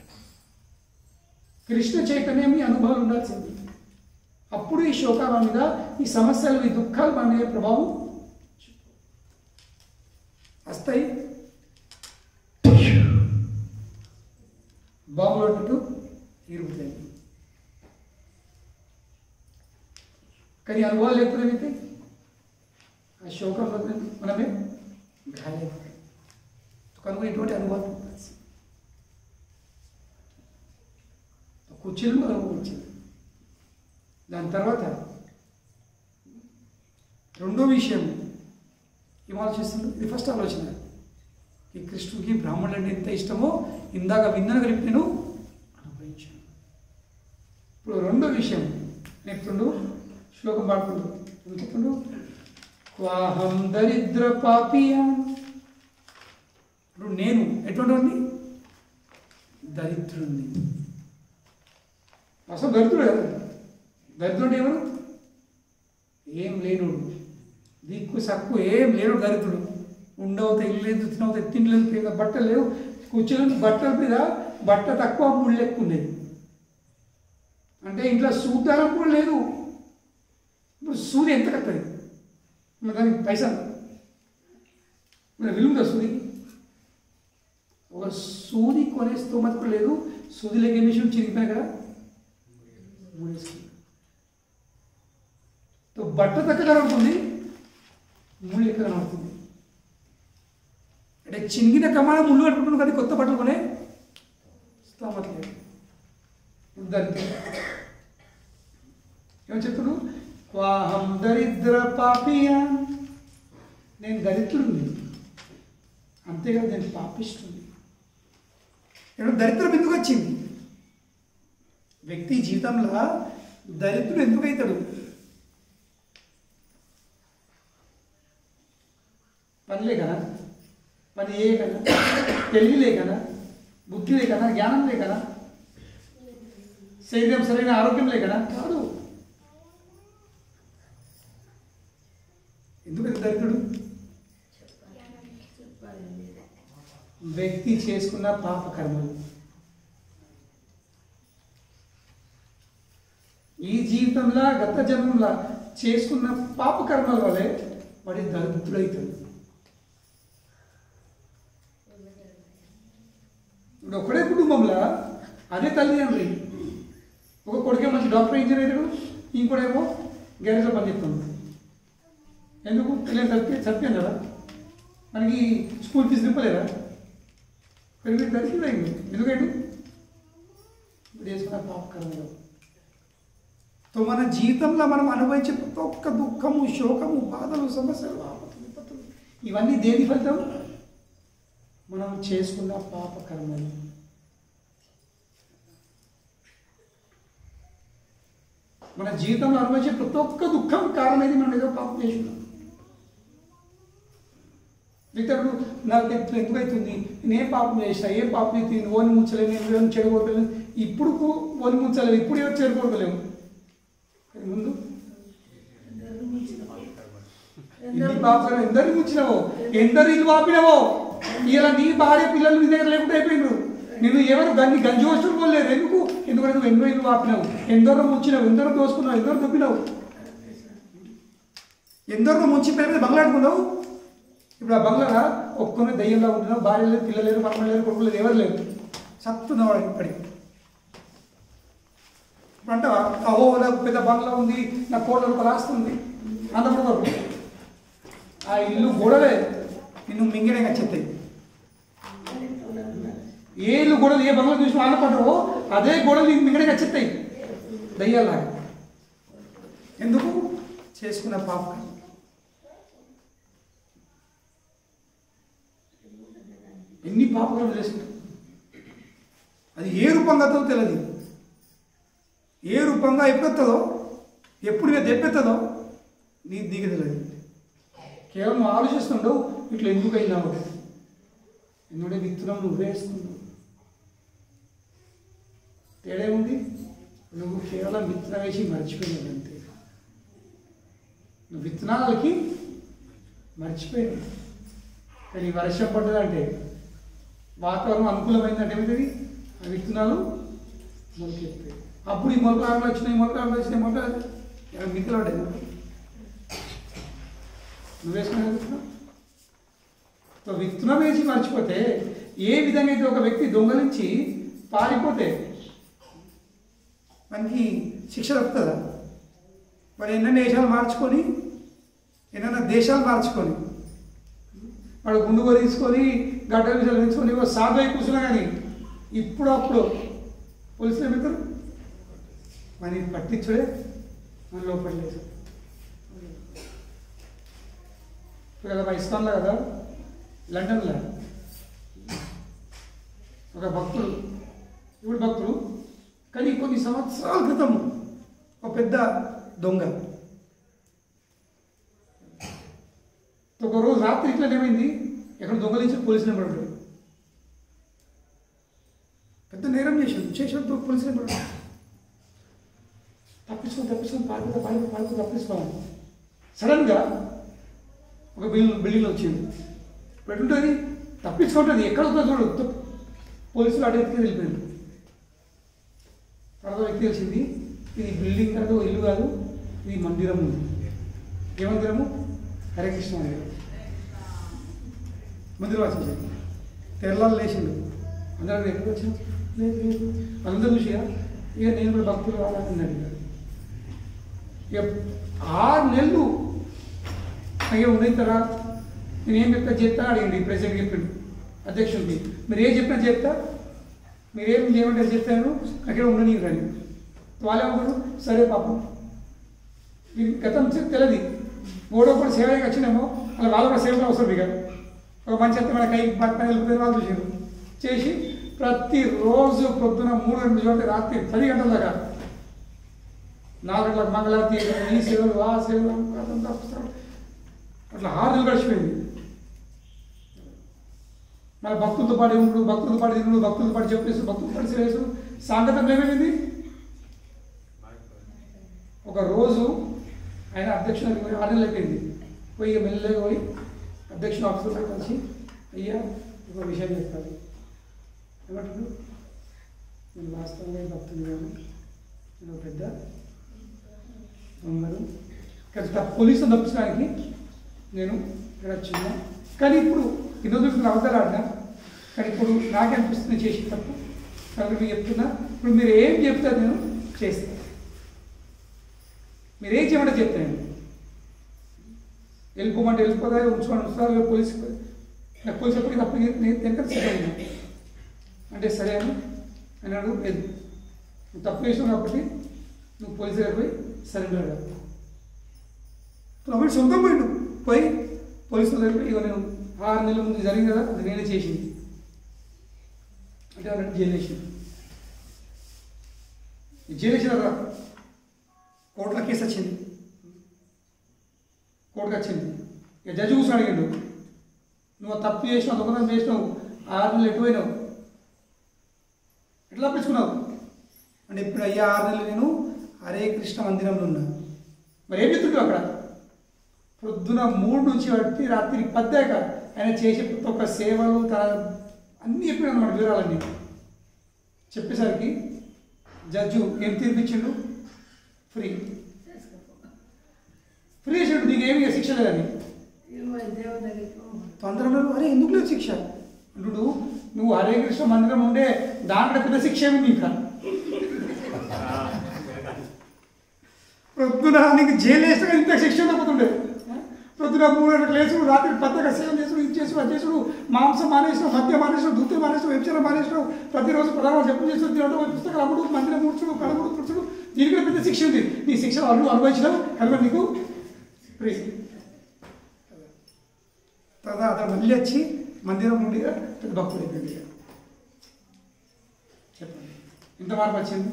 కృష్ణ చైతన్యం ఈ అనుభవాలు ఉండాల్సింది. అప్పుడు ఈ శోకాల మీద, ఈ సమస్యలు, ఈ దుఃఖాలు మన మీద ప్రభావం వస్తాయి. బాగున్నట్టు ఇరుగుతాయి. కానీ అనుభవాలు లేకపోతే ఏమైతే ఆ శోకం మనమే గాయమైపోతాయి. కనుక ఇటువంటి అనుభవం కూర్చొని అనుభవించింది. దాని తర్వాత రెండో విషయం ఏం ఆలోచిస్తుంది, ఇది ఫస్ట్ ఆలోచన. ఈ కృష్ణుడికి బ్రాహ్మణుడు అంటే ఎంత ఇష్టమో ఇందాక విన్నాను కలిపి నేను అనుభవించాను. ఇప్పుడు రెండో విషయం చెప్తుండు, శ్లోకం పాడుతుండు. ఏం చెప్తుండు, క్వాహం దరిద్ర పాపియా. ఇప్పుడు నేను ఎటువంటి దరిద్రుణ్ణి. అసలు దరిద్రుడు కదా, దరిద్రుడు ఎవరు, ఏం లేనుడు, దిక్కు సక్కు ఏం లేడు దరిద్రుడు. ఉండవుతా ఇల్లు లేదు, తినవుతా తిండి లేదు, బట్టలు లేవు, కూర్చొని బట్టల మీద బట్ట తక్కువ ముళ్ళు ఎక్కువ ఉండేది. అంటే ఇంట్లో సూదారం కూడా లేదు. ఇప్పుడు సూది ఎంత కట్టది, దానికి పైసలు మన విలువ సూదికి. ఒక సూది కొనే స్తోమత కూడా లేదు. సూది లేక విషయం చిరిగిపోయినా కదా ముడేసుకుంది. బట్ట తక్కువ ఉంటుంది, ముళ్ళు ఎక్కడ కనబడుతుంది. అంటే చినిగిన కమాన ముళ్ళు కట్టుకుంటున్నాం కానీ కొత్త బట్టలు కొనే స్తోమట్లేదు. దానికి ఏమని చెప్తుడు, వాహం దరిద్ర పాపియా, నేను దరిద్రుడిని, అంతేకాదు నేను పాపిస్తుంది. ఇప్పుడు దరిద్రం ఎందుకు వచ్చింది? వ్యక్తి జీవితంలో దరిద్రుడు ఎందుకు అవుతాడు? పని లేకనా, పని చేయకనా, తెలివి లేకనా, బుద్ధి లేకనా, జ్ఞానం లేకనా, శరీరం సరైన ఆరోగ్యం లేకనా? కాదు. ఎందుకంటే దరిద్రుడు వ్యక్తి చేసుకున్న పాపకర్మలు. ఈ జీవితంలో గత జన్మంలో చేసుకున్న పాపకర్మల వల్లే వాడి దరిద్రుడవుతాడు. ఇప్పుడు ఒకడే కుటుంబంలో అదే తల్లిదండ్రి, ఒక కొడుకే మంచి డాక్టర్ ఇంజనీర్ అవుతాడు, ఇంకోడేమో గ్యారేజ్లో పనిచేస్తాడు. ఎందుకు? పిల్లలు చదివాను కదా, మనకి స్కూల్ ఫీజు నింపలేదా? పెరిగి దరిద్రుడైంది. ఎందుకంటే ఇప్పుడు చేసుకున్న పాపకర్మలు. సో మన జీవితంలో మనం అనుభవించే ప్రతి ఒక్క దుఃఖము, శోకము, బాధలు, సమస్యలు, ఆపత్తులు, విపత్తులు ఇవన్నీ దేని ఫలితం? మనం చేసుకున్న పాపకర్మలు. మన జీవితంలో అనుభవించే ప్రతి ఒక్క దుఃఖం కారణమైంది మనం ఏదో పాపం చేస్తున్నాం. మిగతాడు నాకు ఎందుకు అవుతుంది, నేనేం పాపం చేసినా, ఏం పాపం అవుతుంది, ఓని ముచ్చలేము, నేను చెడగొట్టలేము. ఇప్పుడు ఓని ముచ్చలేము, ఇప్పుడు ఎవరు చెడగొట్టలేము. ముందు ఇన్ని పాపం ఎందరిని ముచ్చినావో, ఎందరు ఇల్లు ఆపినావో, ఇలా నీ భార్య పిల్లలు నీ దగ్గర లేకుండా అయిపోయినారు. నేను ఎవరు దాన్ని గంజోషులు పోలేరు. ఎందుకంటే నువ్వు ఎన్నో ఇల్లు ఆపినావు, ఎందరో ముచ్చినావు, ఎందరో దోసుకున్నావు, ఎందరో దొబ్బినావు, ఎందరో ముంచి పేరు మీద బంగ్లాడుకున్నావు. ఇప్పుడు ఆ బంగ్లా ఒక్కొని దయ్యంలో ఉంటున్నావు, భార్య లేదు, పిల్లలు లేరు, పక్కన లేరు, కొడుకు లేదు, ఎవరు లేరు, సత్తున్నావు ఇప్పటి. ఇప్పుడు అంటావా, అహో నాకు పెద్ద బంగ్లా ఉంది, నా కోట్ల రూపాయలు ఆస్తుంది అన్నప్పుడు ఆ ఇల్లు గొడవే నిన్ను మింగడంగా చెప్తాయి. ఏ ఇల్లు గొడవలు, ఏ బంగ్లా చూసి ఆనపడ్డావో అదే గొడవలు నీకు మింగడంగా చెప్తాయి దయ్యాలాగా. ఎందుకు? చేసుకున్న పాపం. ఎన్ని పాపకర్మలు చేసుకుంటాం, అది ఏ రూపంగా తెలియదు. ఏ రూపంగా ఎప్పుడెత్తదో, ఎప్పుడు ఇక దెబ్బెత్తదో నీకు తెలియదు. కేవలం ఆలోచిస్తుండవు, ఇట్లా ఎందుకు అయినావు, ఎందుకంటే విత్తనం నువ్వు వేసుకున్నావు. తేడా ఉంది, నువ్వు కేవలం విత్తనం వేసి మర్చిపోయినావు అంతే. నువ్వు విత్తనాలకి మర్చిపోయినావు. కానీ వర్షం పడ్డదంటే, వాతావరణం అనుకూలమైందంటే ఏమిటది, ఆ విత్తనాలు మొలకెత్తాయి. అప్పుడు ఈ మొలకలు వచ్చినాయి, మొలకలు మిత్రులు పడ్డాయి. నువ్వు వేసుకునే విత్తనం. సో విత్తనం వేసి మర్చిపోతే, ఏ విధంగా అయితే ఒక వ్యక్తి దొంగలించి పారిపోతే మనకి శిక్ష తప్పుతుందా? వాడు ఎన్నెన్న దేశాలు మార్చుకొని వాడు గుండు తీసుకొని గడ్డ విషయాలు పెంచుకొని సాధువై కూర్చున్నా కానీ ఇప్పుడు అప్పుడు పోలీసులు పెడతారు. మరి పట్టించుడే మన లోపల లేదు కదా. పాకిస్తాన్లో కదా, లండన్లో ఒక భక్తుడు, ఇప్పుడు భక్తుడు కానీ కొన్ని సంవత్సరాల క్రితం ఒక పెద్ద దొంగ ఒక రోజు రాత్రి ఇట్లా ఏమైంది, ఎక్కడ దొంగలించి పోలీసులు పడ్డాడు. పెద్ద నేరం చేసాడు పోలీసులు పడ్డాడు. తప్పించుకొని పారిపోయి తప్పించుకోవాలి. సడన్గా ఒక బిల్డింగ్లో వచ్చింది. పెట్టుంటుంది, తప్పించుకుంటుంది, ఎక్కడ చూడదు. పోలీసులు అటు ఎత్తుకు వెళ్ళిపోయాడు. తర్వాత వ్యక్తి తెలిసింది, ఇది బిల్డింగ్ కాదు, ఇల్లు కాదు, ఇది మందిరం ఉంది. ఏ మందిరము? హరే కృష్ణ మందిరం. మందిరం వచ్చేసి తెల్లాలు లేచిండు. అందరూ ఎప్పుడు వచ్చాను లేదు అందరూ చూసిగా, ఇక నేను కూడా భక్తులు కావాలని అడిగాడు. ఇక 6 నెలలు అయ్యో ఉండేస్తారా నేనేం చెప్తా చేస్తా అడిగింది ప్రెసిడెంట్ చెప్పిండు అధ్యక్షుడికి మీరు ఏం చెప్పినా చేస్తా మీరేం చేయమంటే చెప్తాను అక్కడ ఉండని కానీ వాళ్ళేమన్నారు సరే పాపం గతం తెలియదు మూడో కూడా సేవకి వచ్చినామో అలా వాళ్ళు కూడా సేవలు అవసరం ఇక ఒక మంచి అయితే మన కై పక్కన వెళ్ళిపోతే వాళ్ళు చూసారు చేసి ప్రతిరోజు పొద్దున 3 గంటల చోట రాత్రి 10 గంటల దాకా 4 గంటలకు మంగళారతి ఈ సేవలు ఆ సేవలు అట్లా 6 నెలలు గడిచిపోయింది మళ్ళీ భక్తులతో పాటు ఉండు భక్తులతో పాటు తినుడు భక్తులతో పాటు చెప్పేసి భక్తులతో పాటు సేవేసు సాంగతం ఏమైంది ఒక రోజు ఆయన అధ్యక్షుడు 6 నెలలు అయిపోయింది పోయి మెల్లగా పోయి అధ్యక్షుడు ఆఫీసర్తో కలిసి అయ్యా ఒక విషయం చెప్తారు ఏమంటారు నేను వాస్తవంగా భక్తులు కానీ నేను పెద్ద ఉన్నారు ఇక్కడ పోలీసులు తప్పించడానికి నేను ఇక్కడ వచ్చిన్నా కానీ ఇప్పుడు ఇన్నోదుకు అవతల ఆడినా కానీ ఇప్పుడు నాకే అనిపిస్తుంది చేసి తప్పు కాబట్టి మీరు చెప్తున్నా ఇప్పుడు మీరు ఏం చెప్తారు నేను చేస్తాను మీరు ఏం చేయమంటే చెప్తాను వెళ్ళిపోమంటే వెళ్ళిపోతా ఉంచుకొని ఉంచుతారు పోలీసు నాకు పోలీసు ఎప్పటికీ తప్పు నేను వెనక సిద్ధం అంటే సరే అని అన్నాడు వెళ్ళు నువ్వు తప్పు చేసావు కాబట్టి నువ్వు పోలీసు దగ్గర పోయి సరెండర్ అయ్యావు అప్పుడు సొంతం పోయిండు పోయి పోలీసుల దగ్గర ఇక నేను 6 నెలల ముందు జరిగింది కదా అది నేనే చేసింది అంటే అన్నట్టు జైలు వేసింది జైలు వేసిన కదా కోర్టులో కేసు వచ్చింది కోర్టుకు వచ్చింది ఇక జడ్జి కూర్చొని అడిగాడు నువ్వు తప్పు చేసినావు దొంగతనం చేసినావు 6 నెలలు ఎక్కువైనావు ఎట్లా తప్పించుకున్నావు అంటే ఇప్పుడు అయ్యా 6 నెలలు నేను హరే కృష్ణ మందిరంలో ఉన్నా మరి ఏం చెప్తుంటావు అక్కడ పొద్దున 3 నుంచి బట్టి రాత్రి 10 దాకా ఆయన చేసే ప్రతి ఒక్క సేవలు తన అన్నీ చెప్పినాడు మన వివరాలన్నీ చెప్పేసరికి జడ్జు ఏం తీర్పిచ్చిండు ఫ్రీ ఫ్రీ చేసాడు నీకేమి శిక్ష లేదని తొందరలో అరే ఎందుకు లేదు శిక్ష అంటుడు నువ్వు హరే కృష్ణ మందిరం ఉండే దాంట్లో పెద్ద శిక్ష ఏమి ఇంకా ప్రొద్దున నీకు జైలు వేస్తే ఇంత శిక్ష తప్పుతుండే ప్రొద్దున 3 గంటలకు లేచుడు రాత్రి 10 దాకా సేవ చేసుడు ఇది చేసుడు అది చేసుడు మాంసం మానేసినావు మద్యం మానేసినావు దుత్తులు మానేసినావు వ్యభిచారం మానేసినావు ప్రతిరోజు ప్రధాన జపం చేసుడు తినడం పుస్తకాలు అమ్ముడు మందిరం మూర్చుడు కడముడు పుడుచుడు దీనికి పెద్ద శిక్ష ఉంది నీ శిక్ష అనుభవించినావు కనుక నీకు ఫ్రీ తర్వాత అతను మళ్ళీ వచ్చి మందిరం నుండి పెద్ద భక్తుడు అయిపోయింది చెప్పండి ఎంత మార్పు వచ్చింది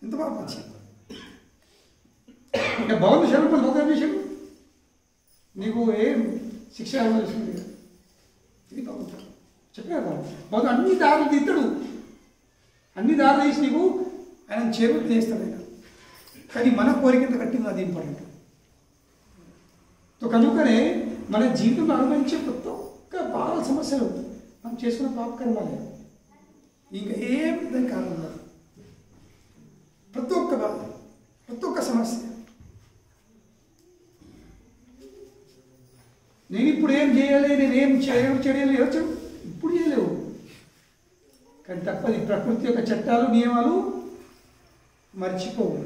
ఎంత మార్పు వచ్చింది ఇంకా భగవంతుడు శరణం భగవాన్ చేశాడు నీకు ఏం శిక్ష అనుభవిస్తుంది ఇది భగవంతుడు చెప్పే కదా భగవంతుడు అన్ని దారులు తీస్తాడు అన్ని దారులు తీసి నీకు ఆయన చేరువు చేస్తాడు ఆయన కానీ మన కోరికంత కట్టింది అది ఇంపార్టెంట్ సో కనుకనే మన జీవితంలో అనుభవించే ప్రతి ఒక్క బాధ సమస్యలు మనం చేసుకున్న పాపకర్మాలే ఇంకా ఏం దానికి కారణం కాదు ప్రతి ఒక్క బాధ ప్రతి ఒక్క సమస్య నేను ఇప్పుడు ఏం చేయాలి నేనేం చేయలేదు ఇప్పుడు చేయలేవు కానీ తప్పది ప్రకృతి యొక్క చట్టాలు నియమాలు మర్చిపోవు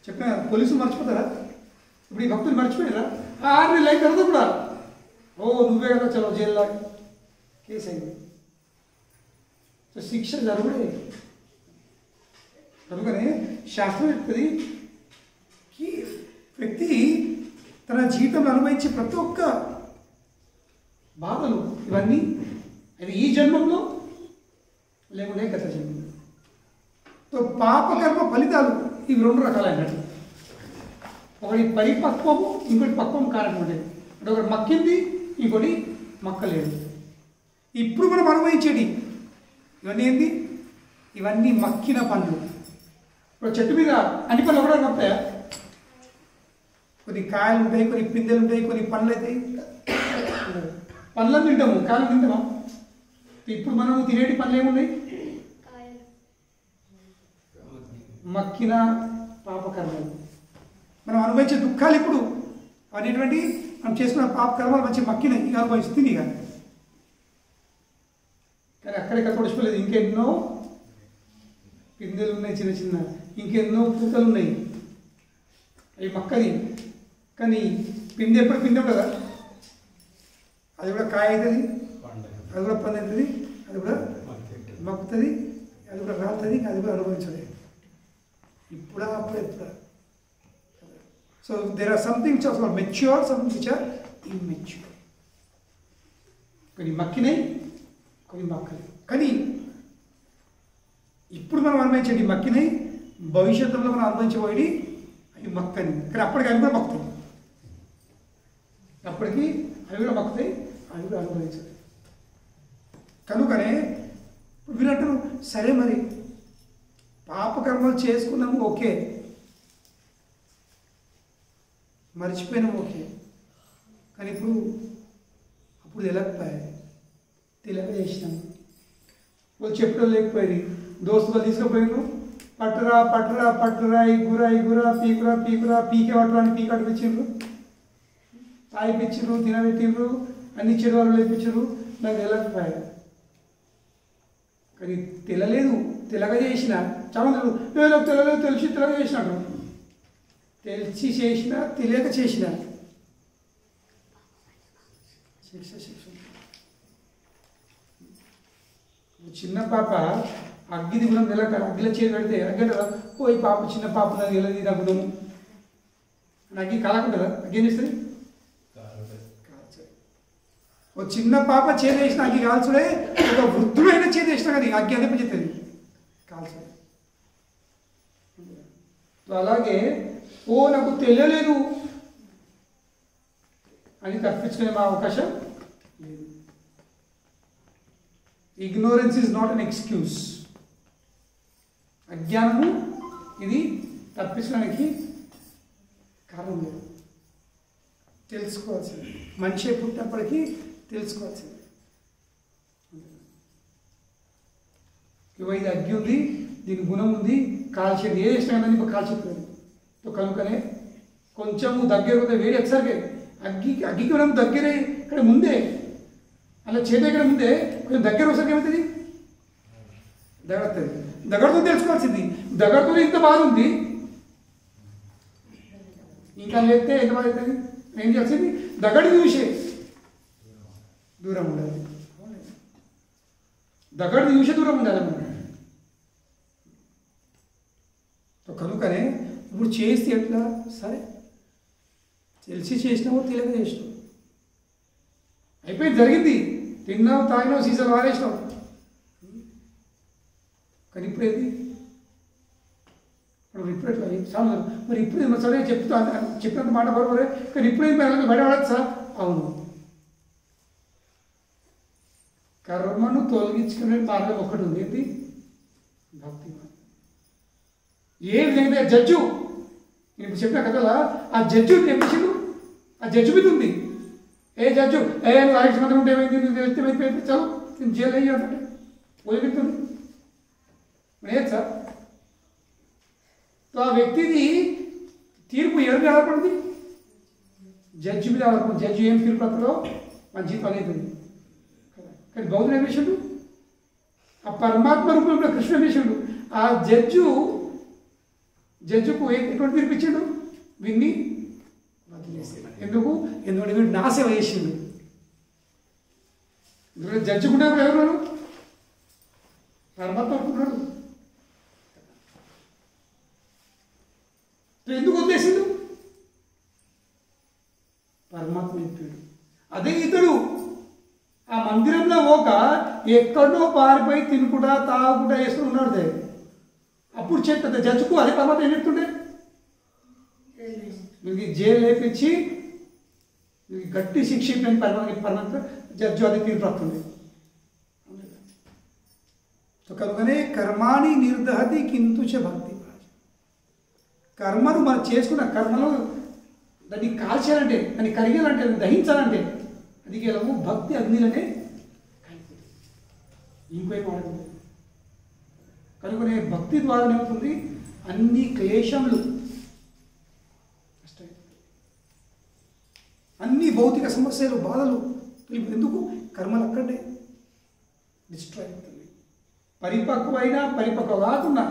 చెప్పిన పోలీసులు మర్చిపోతారా ఇప్పుడు ఈ భక్తులు మర్చిపోయారా 6 నెలలు అయిన తర్వాత కూడా నువ్వే కదా చలో జైల్లో కేసు అయింది సో శిక్ష జరుగుడే కనుకనే శాస్త్రం చెప్తుంది వ్యక్తి తన జీవితంలో అనుభవించే ప్రతి ఒక్క బాధలు ఇవన్నీ అది ఈ జన్మంలో లేకుంటే గత జన్మంలో సో పాపకర్మ ఫలితాలు ఇవి 2 రకాలైనట్టు ఒకటి పరిపక్వము ఇంకోటి పక్వం కారణం ఉండేది అంటే ఒకటి మక్కింది ఇంకోటి మక్కలేదు ఇప్పుడు మనం అనుభవించేది ఇవన్నీ ఏంటి ఇవన్నీ మక్కిన పండ్లు ఇప్పుడు చెట్టు మీద అన్ని పనులు ఒకటే వస్తాయా కొన్ని కాయలు ఉంటాయి కొన్ని పిందెలు ఉంటాయి కొన్ని పండ్లు అవుతాయి పండ్లను తింటాము కాయలు తింటామా ఇప్పుడు మనము తినేటి పండ్లు ఏమున్నాయి మక్కిన పాపకర్మలు మనం అనుభవించే దుఃఖాలు ఇప్పుడు అనేటువంటి మనం చేసుకున్న పాపకర్మలు మంచి మక్కినాయి ఇక అనుభవిస్తుంది ఇక కానీ అక్కడిక్కడ పొడిచిపోలేదు ఇంకెన్నో పిందెలు ఉన్నాయి చిన్న చిన్న ఇంకెన్నో పూతలు ఉన్నాయి అవి మక్కది కానీ పిండి ఎప్పుడు పిండి ఉంటుందా? అది కూడా కాయ అవుతుంది, అది కూడా పండు అవుతుంది, అది కూడా మక్కుతుంది, అది కూడా రాలుతుంది, అది కూడా అనుభవించదు. ఇప్పుడా అప్పుడు ఎప్పుడా? So there are something which are mature, something which are immature. కొన్ని మక్కినాయి, కొన్ని మక్కలు. కానీ ఇప్పుడు మనం అనుభవించేది మక్కినాయి, భవిష్యత్తులో మనం అనుభవించబోయేది అవి మక్కని. కానీ అప్పటికి అవి కూడా మక్కుతాయి, అప్పటికి అవి కూడా మక్కుతాయి, అవి కూడా అనుభవించాలి. కనుకనే వీరంటారు, సరే మరి పాపకర్మలు చేసుకున్నాము ఓకే, మర్చిపోయినాము ఓకే, కానీ అప్పుడు తెలియకపోయాయి, తెలియజేసినాము. వాళ్ళు చెప్పడం లేకపోయింది. దోస్తులు తీసుకుపోయినారు, పట్టురా పట్టురా పట్టురా, ఇగురా పీకురా పీకురా, పీకే పట్టురా అని పీక అడిపించారు, తాగిపించారు, తినబెట్టిండ్రు, అన్ని చెడు వాళ్ళు లేపించారు. నాకు తెలియకపోయాయి. కానీ తెలలేదు, తెలగజేసిన చాలా నాకు తెలలేదు, తెలిసి తెలగజేసినాడు. తెలిసి చేసిన, తెలియక చేసిన శిక్ష. చిన్న పాప అగ్గిది గుణం తెలక అగ్గిలో చేతి పెడితే అగ్గంటారా? ఈ పాప చిన్న పాప నాకు తెలియదు, ఇది అగ్గుదాము అని అగ్గి కాలకుంటుందా? అగ్గి ఏం చేస్తుంది? ఓ చిన్న పాప చేదేసిన అగ్గి కాల్చుడే, ఒక వృద్ధుడైనా చేదేసినా కానీ అగ్గి అదే చెప్తుంది కాల్చుడే. అలాగే నాకు తెలియలేదు అని తప్పించుకునే మా అవకాశం లేదు. Ignorance is not an excuse. అజ్ఞానము ఇది తప్పించడానికి కారణం లేదు. తెలుసుకోవాల్సింది, మనిషి పుట్టినప్పటికీ తెలుసుకోవాల్సింది. ఇది అగ్గి ఉంది, దీని గుణం ఉంది, కాల్చేది ఏ ఇష్టం ఇప్పుడు కాల్చిపోయింది. కనుకనే కొంచెము దగ్గర వేడి వచ్చేసరికి అగ్గికి మనం దగ్గరే ఇక్కడ ముందే అలా చేత ఇక్కడ ముందే కొంచెం దగ్గర వచ్చరికి ఏమవుతుంది? దగ్గరుతుంది. దగ్గరతో తెలుసుకోవాల్సింది. దగ్గరతో ఇంత బాధ ఉంది, ఇంకా లేస్తే ఎంత బాధ అవుతుంది? ఏం చేయాల్సింది? దగ్గర చూసే దూరం ఉండాలి, దగ్గర చూసే దూరం ఉండాలి అన్నమాట. కనుకనే ఇప్పుడు చేస్తే ఎట్లా? సరే తెలిసి చేసినావు, తెలియక చేసినావు, అయిపోయింది, జరిగింది. తిన్నావు, తాగినావు, సీసాలు వారేసినావు. కానీ ఇప్పుడేది? ఇప్పుడు ఎట్లా చాలా మరి ఇప్పుడు సరే చెప్పినంత మాట బరోబరే, కానీ ఇప్పుడేది బయటపడచ్చు సార్? అవును. కర్మను తొలగించుకునే మార్గం ఒకటి ఉంది, ఏంటి? భక్తి. ఏ విధంగా జడ్జు నేను ఇప్పుడు చెప్పిన కథలా ఆ జడ్జు తెప్పించిండు, ఆ జడ్జి మీద ఉంది. ఏ జడ్జు నువ్వు ఆయుష్ మంత్రం ఉంటే ఏమైంది, నువ్వు వ్యక్తి చాలు నేను జైలు అయ్యాడంటే వదిలిపెడుతుంది లేదు సార్. ఆ వ్యక్తిది తీర్పు ఎవరి మీద ఆధారపడింది? జడ్జి మీద ఆధారపడింది. జడ్జి ఏం తీర్పు వస్తుందో మన జీవితం అనేది. కానీ బౌద్ధుడు ఏం చేసిండు? ఆ పరమాత్మ రూపంలో కృష్ణ చేసిండు. ఆ జడ్జుకు ఎటువంటి తీర్పు ఇచ్చిండు? విన్ని వదిలేసాడు. ఎందుకంటే వీడు నాశనం చేసిండు. జడ్జుకుంటే ఎవరు? పరమాత్మ అనుకున్నాడు. ఎందుకు వదిలేసిండు? పరమాత్మ చెప్పాడు. అదే ఇతడు ఆ మందిరంలో ఎక్కడో పారిపోయి తినుకుంటా తాగుకుంటా వేసుకుని ఉన్నాడు. అప్పుడు చెప్తుంది జడ్జుకు అదే పరమాత్మ ఏం చెప్తుండే? మీకు జైలు లేపించి మీకు గట్టి శిక్ష ఇప్పని పరమాత్మ జడ్జు అదే తీర్పు వస్తుంది. కనుకనే కర్మాణి నిర్దహతి కింతుచ భక్తి. కర్మను మనం చేసుకున్న కర్మను దాన్ని కాల్చాలంటే, దాన్ని కరిగాలంటే, దాన్ని దహించాలంటే అది కేవలము భక్తి అగ్నిలనే ఇంకో మాడుతుంది. కనుకనే భక్తి ద్వారా ఏమవుతుంది? అన్ని క్లేశములు, అన్ని భౌతిక సమస్యలు, బాధలు ఎందుకు? కర్మలు అక్కడే డిస్ట్రాయ్ అవుతుంది. పరిపక్వైనా పరిపక్వ కాకుండా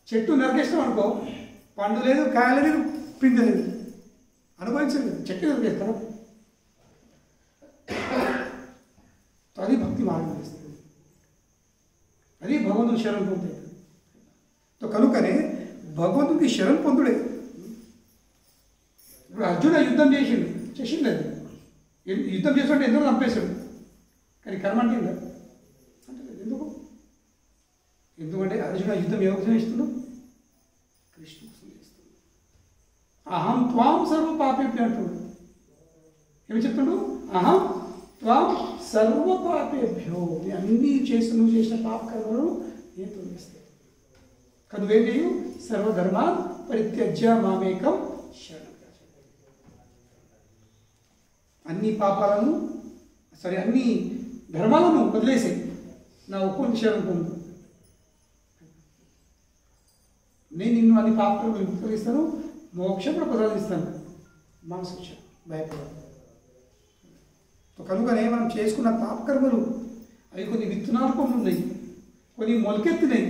చెట్టు నరికేస్తాం అనుకో, పండు లేదు, కాయ లేదు, పిండి లేదు. అనుభవించలేదు, చెట్టు లేదు కదా. అది భక్తి మార్గం చేస్తుంది, అది భగవంతుని శరణ్ పొందేది. కనుకనే భగవంతుడికి శరణ్ పొందుడే. ఇప్పుడు అర్జున యుద్ధం చేసిండు అది యుద్ధం చేస్తుంటే ఎందుకు చంపేశాడు, కానీ కర్మ అంటే అంటే ఎందుకంటే అర్జున యుద్ధం ఎవరు చేస్తున్నాడు, కృష్ణ కోసం చేస్తున్నాడు. అహం త్వాం సర్వ పాపేభ్యో అంటున్నాడు. ఏమి చెప్తున్నాడు, అహం త్వాం సర్వ పాపేభ్యో, అన్నీ నువ్వు చేసిన పాప కర్మలు నేను తొలగిస్తాను. కనువేం చేయు, సర్వధర్మాన్ పరిత్యజ్య మామేకం శరణం. అన్ని పాపాలను అన్ని ధర్మాలను వదిలేసాయి, నా ఒక్కొక్క శరణం పొందు. నేను నిన్ను అన్ని పాపాలను విముక్తిస్తాను, మోక్షం కూడా ప్రసాదిస్తాను. మనసు భయపడాలి. కనుకనే మనం చేసుకున్న పాపకర్మలు అవి కొన్ని విత్తనాలు కొన్ని ఉన్నాయి, కొన్ని మొలకెత్తినాయి.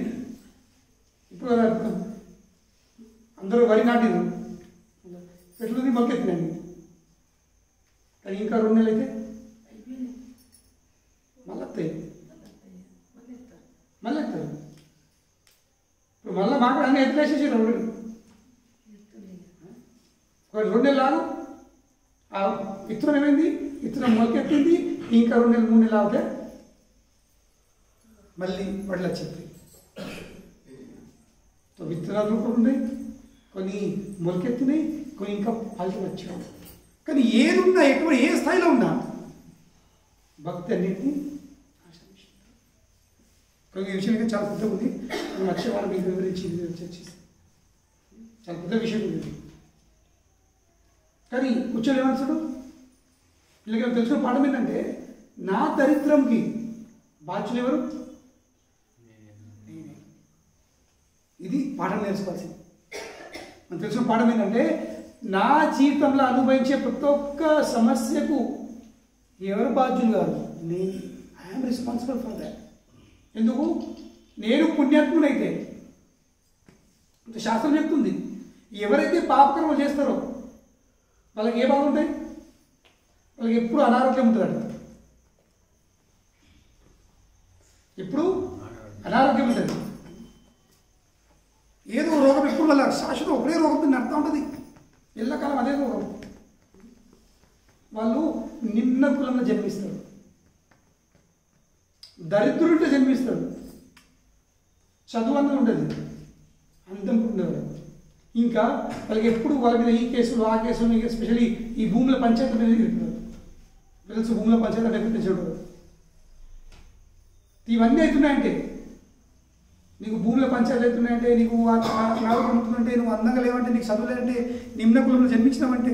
ఇప్పుడు అందరూ వరి నాటిరు, ఎట్లుంది మొలకెత్తినాయి. కానీ ఇంకా 2 నెలలు అయితే మళ్ళీ వస్తాయి, మళ్ళీ ఎత్తారు. ఇప్పుడు మళ్ళీ మాకు అన్నీ ఎత్తులేసేసారు ఆల్రెడీ. 2 నెలలు లాగు ఆ విత్తనం ఏమైంది, విత్తనం మొలకెత్తింది. ఇంకా 2 నెలలు 3 నెలలు ఆగితే మళ్ళీ వడ్లు వచ్చింది. విత్తనాలు కూడా ఉన్నాయి, కొన్ని మొలకెత్తినాయి, కొన్ని ఇంకా ఫలితం వచ్చాయి. కానీ ఏదున్నా ఎటువంటి ఏ స్థాయిలో ఉన్నా భక్తి అన్నింటినీ ఆశ్రమిస్తుంది. కానీ ఈ విషయం ఇంకా చాలా పెద్ద ఉంది, మనం వచ్చే వాళ్ళు మీకు వివరించి చర్చిస్తాం. చాలా పెద్ద విషయం ఉంది. కానీ కూర్చొని ఏమన్నాడు, వీళ్ళకి తెలుసుకున్న పాఠం ఏంటంటే, నా దరిద్రంకి బాధ్యులు ఎవరు, ఇది పాఠం నేర్చుకోవాల్సింది. మనం తెలుసుకున్న పాఠం ఏంటంటే, నా జీవితంలో అనుభవించే ప్రతి ఒక్క సమస్యకు ఎవరు బాధ్యులు కాదు, నేను. I'm responsible for that. ఎందుకు, నేను పుణ్యాత్మునైతే శాస్త్రం చెప్తుంది, ఎవరైతే పాపకర్మలు చేస్తారో వాళ్ళకి ఏ బాధ ఉంటాయి, వాళ్ళకి ఎప్పుడు అనారోగ్యం ఉంటుందంట. ఎప్పుడు అనారోగ్యం ఉంటుంది, ఏదో రోగం ఎప్పుడు వల్ల శాశ్వతం ఒకటే రోగం నడుతూ ఉంటుంది, ఎల్లకాలం అదే రోగం. వాళ్ళు నిమ్న కులంలో జన్మిస్తారు, దరిద్రుడితో జన్మిస్తారు, చదువు అన్నది ఉండదు, అందం ఉండదు. ఇంకా వాళ్ళకి ఎప్పుడు వాళ్ళ మీద ఈ కేసులు ఆ కేసులు, ఎస్పెషల్లీ ఈ భూముల పంచాయతీ మీద తిరుగుతున్నారు. తెలుసు, భూముల పంచాయతీ పెంచడం ఇవన్నీ అవుతున్నాయంటే, నీకు భూముల పంచాయతీ అవుతున్నాయంటే, నీకు ఆరోగ్యం ఉంటుందంటే, నువ్వు అందంగా లేవంటే, నీకు చదువు లేదంటే, నిమ్న కులంలో జన్మించినావంటే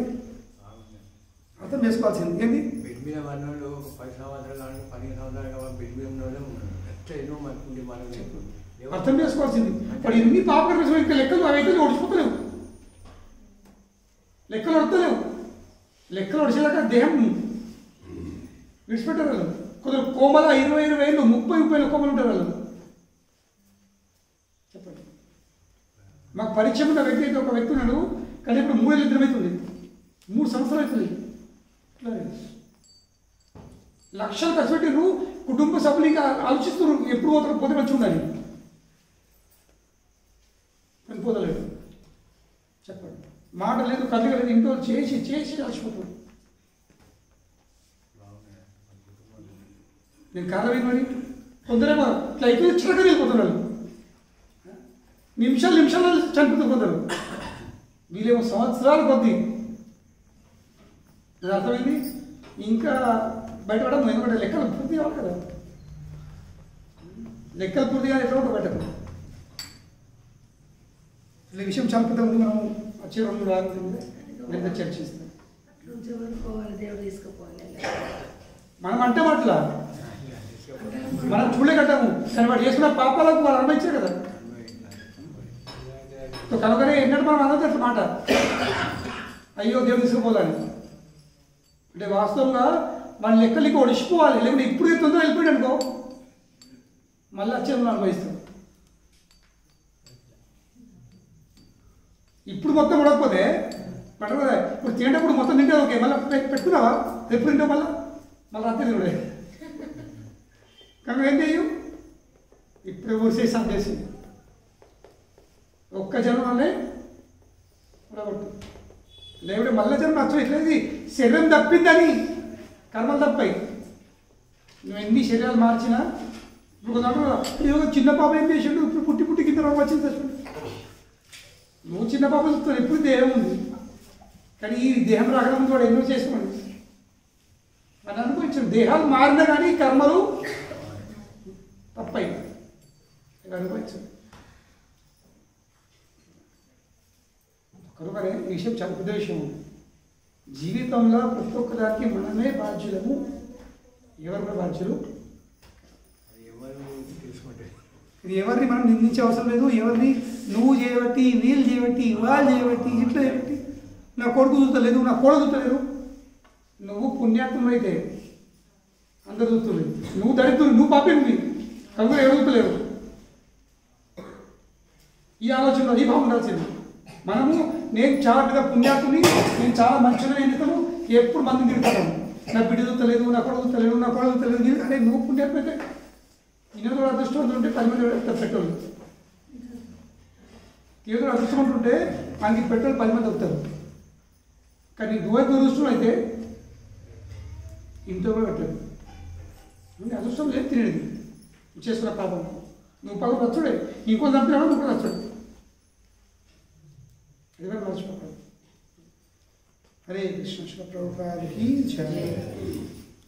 అర్థం చేసుకోవాల్సింది ఏంటి. బిడ్ మీద వాళ్ళు 10 సంవత్సరాలు 15 సంవత్సరాలు బిడ్ మీద అర్థం చేసుకోవాల్సింది. వాడు ఎన్ని పాపకర్మ ఇంకా లెక్కలు అవైతే ఒడిచిపోతలేవు, లెక్కలు ఒడతలేవు. లెక్కలు ఒడిచేదాకా దేహం విడిచిపెట్టారు వాళ్ళు. కొందరు కోమల 20 వేలు 30 కోమలు ఉంటారు వాళ్ళు. చెప్పండి, మాకు పరిచయం ఉన్న వ్యక్తి అయితే ఒక వ్యక్తి ఉన్నాడు, కానీ ఇప్పుడు 3 ఏళ్ళు అవుతుంది, 3 సంవత్సరాలు అవుతుంది. లక్షలు ఖర్చు పెట్టిరు, కుటుంబ సభ్యులు ఇంకా ఆలోచిస్తున్నారు ఎప్పుడు పోతే మంచిగా ఉండాలి, పోతలేదు. చెప్పండి, మాట లేదు, కథ లేదు, ఇంట్లో చేసి చేసి అలసిపోతాడు. నేను కారణం మరి కొందరేమో ఇట్లా అయితే చిరక వెళ్ళిపోతున్నాడు, నిమిషాలు చనిపోతూ కొందరు, వీళ్ళేమో సంవత్సరాలు కొద్ది. అది అర్థమైంది. ఇంకా బయటపడము, ఎందుకంటే లెక్కలు పూర్తి కావాలి కదా, లెక్కలు పూర్తిగా ఎట్లా ఉంటా బయటకు. ఈ విషయం చాలా పెద్ద ఉంది, మనం వచ్చే 2 వారాలు చర్చిస్తాం. మనం అంటే మాటలా మనం చూడలే కట్టాము, కానీ వాడు చేసుకున్న పాపాలకు వాళ్ళు అనుభవించారు కదా. కనుకనే ఎన్నడూ మనం అనొద్దు అట్లా మాట, అయ్యో దేవుడు తీసుకుపోదని. అంటే వాస్తవంగా మన లెక్కలకి ఒడిచిపోవాలి, లేకుంటే ఇప్పుడు తొందరగా వెళ్ళిపోయాడు అనుకో, మళ్ళీ వచ్చే అనుభవిస్తాం. ఇప్పుడు మొత్తం ఉడకపోతే పట్టదా ఇప్పుడు తినేటప్పుడు మొత్తం తింటే ఓకే, మళ్ళీ పెట్టుకున్నావా ఎప్పుడు తింటావు, మళ్ళీ అంతే తినడే. కానీ ఏం చేయు, ఇప్పుడు ఊసేసి అంతేసి ఒక్క జన్మ వల్లే ఉండబట్టు, లేకపోతే మళ్ళీ జన్మ నచ్చం. ఇట్లేదు శరీరం తప్పిందని కర్మలు తప్పాయి. నువ్వు ఎన్ని శరీరాలు మార్చినా ఇప్పుడు చిన్న పాప ఏం చేసాడు, ఇప్పుడు పుట్టి కింద రోగం వచ్చింది తెచ్చుకుంటు. నువ్వు చిన్న పాప చూస్తావు, ఎప్పుడు దేహం ఉంది, కానీ ఈ దేహం రాకడం కూడా ఎన్నో చేసుకోండి అని అనుకోవచ్చు. దేహాలు మారినా కానీ కర్మలు తప్పాయి అనుకోవచ్చు. కనుకనే ఈ విషయం చాలా పెద్ద విషయం. జీవితంలో ప్రతి ఒక్కదానికి మనమే బాధ్యులము. ఎవరు బాధ్యులు? ఇది ఎవరిని మనం నిందించే అవసరం లేదు. ఎవరిని నువ్వు చేయబట్టి, వీళ్ళు చేయబట్టి, వాళ్ళు చేయబట్టి, ఇట్లా చేయబట్టి, నా కొడుకు చూస్తలేదు, నా కోడ చూస్తలేదు. నువ్వు పుణ్యాత్మ అయితే అందరు చూస్తలేదు, నువ్వు దరిద్రుడు, నువ్వు పాపేంటి, కనుక ఎవరు చూస్తలేరు. ఈ ఆలోచన ఈ భావం ఉండాల్సింది. మనము నేను చాలా పెద్ద పుణ్యాత్ముని, నేను చాలా మంచిగా ఎన్నికను, ఎప్పుడు మందిని తిడతాను, నా బిడ్డ చూస్తలేదు, నా కొడుకు చూస్తలేదు, నా కోడ చూస్తలేదు. అంటే నువ్వు పుణ్యాత్మ అయితే ఈయన కూడా అదృష్టవంతులు ఉంటే 10 మంది పెట్రోల్, ఏదో అదృష్టవంతులు ఉంటే ఆయనకి పెట్రోల్ 10 మంది అవుతారు. కానీ నువ్వే దురదృష్టం అయితే ఇంట్లో కూడా పెట్టారు. నువ్వు అదృష్టం లేదు తినేది, నువ్వు చేసుకున్న పాపం. నువ్వు పాపం నచ్చుడే, ఇంకో చంపినాడు, నువ్వు కూడా నచ్చాడు. అది కూడా మర్చిపోతాడు. హరే కృష్ణ ప్రభుపాదికి జయ.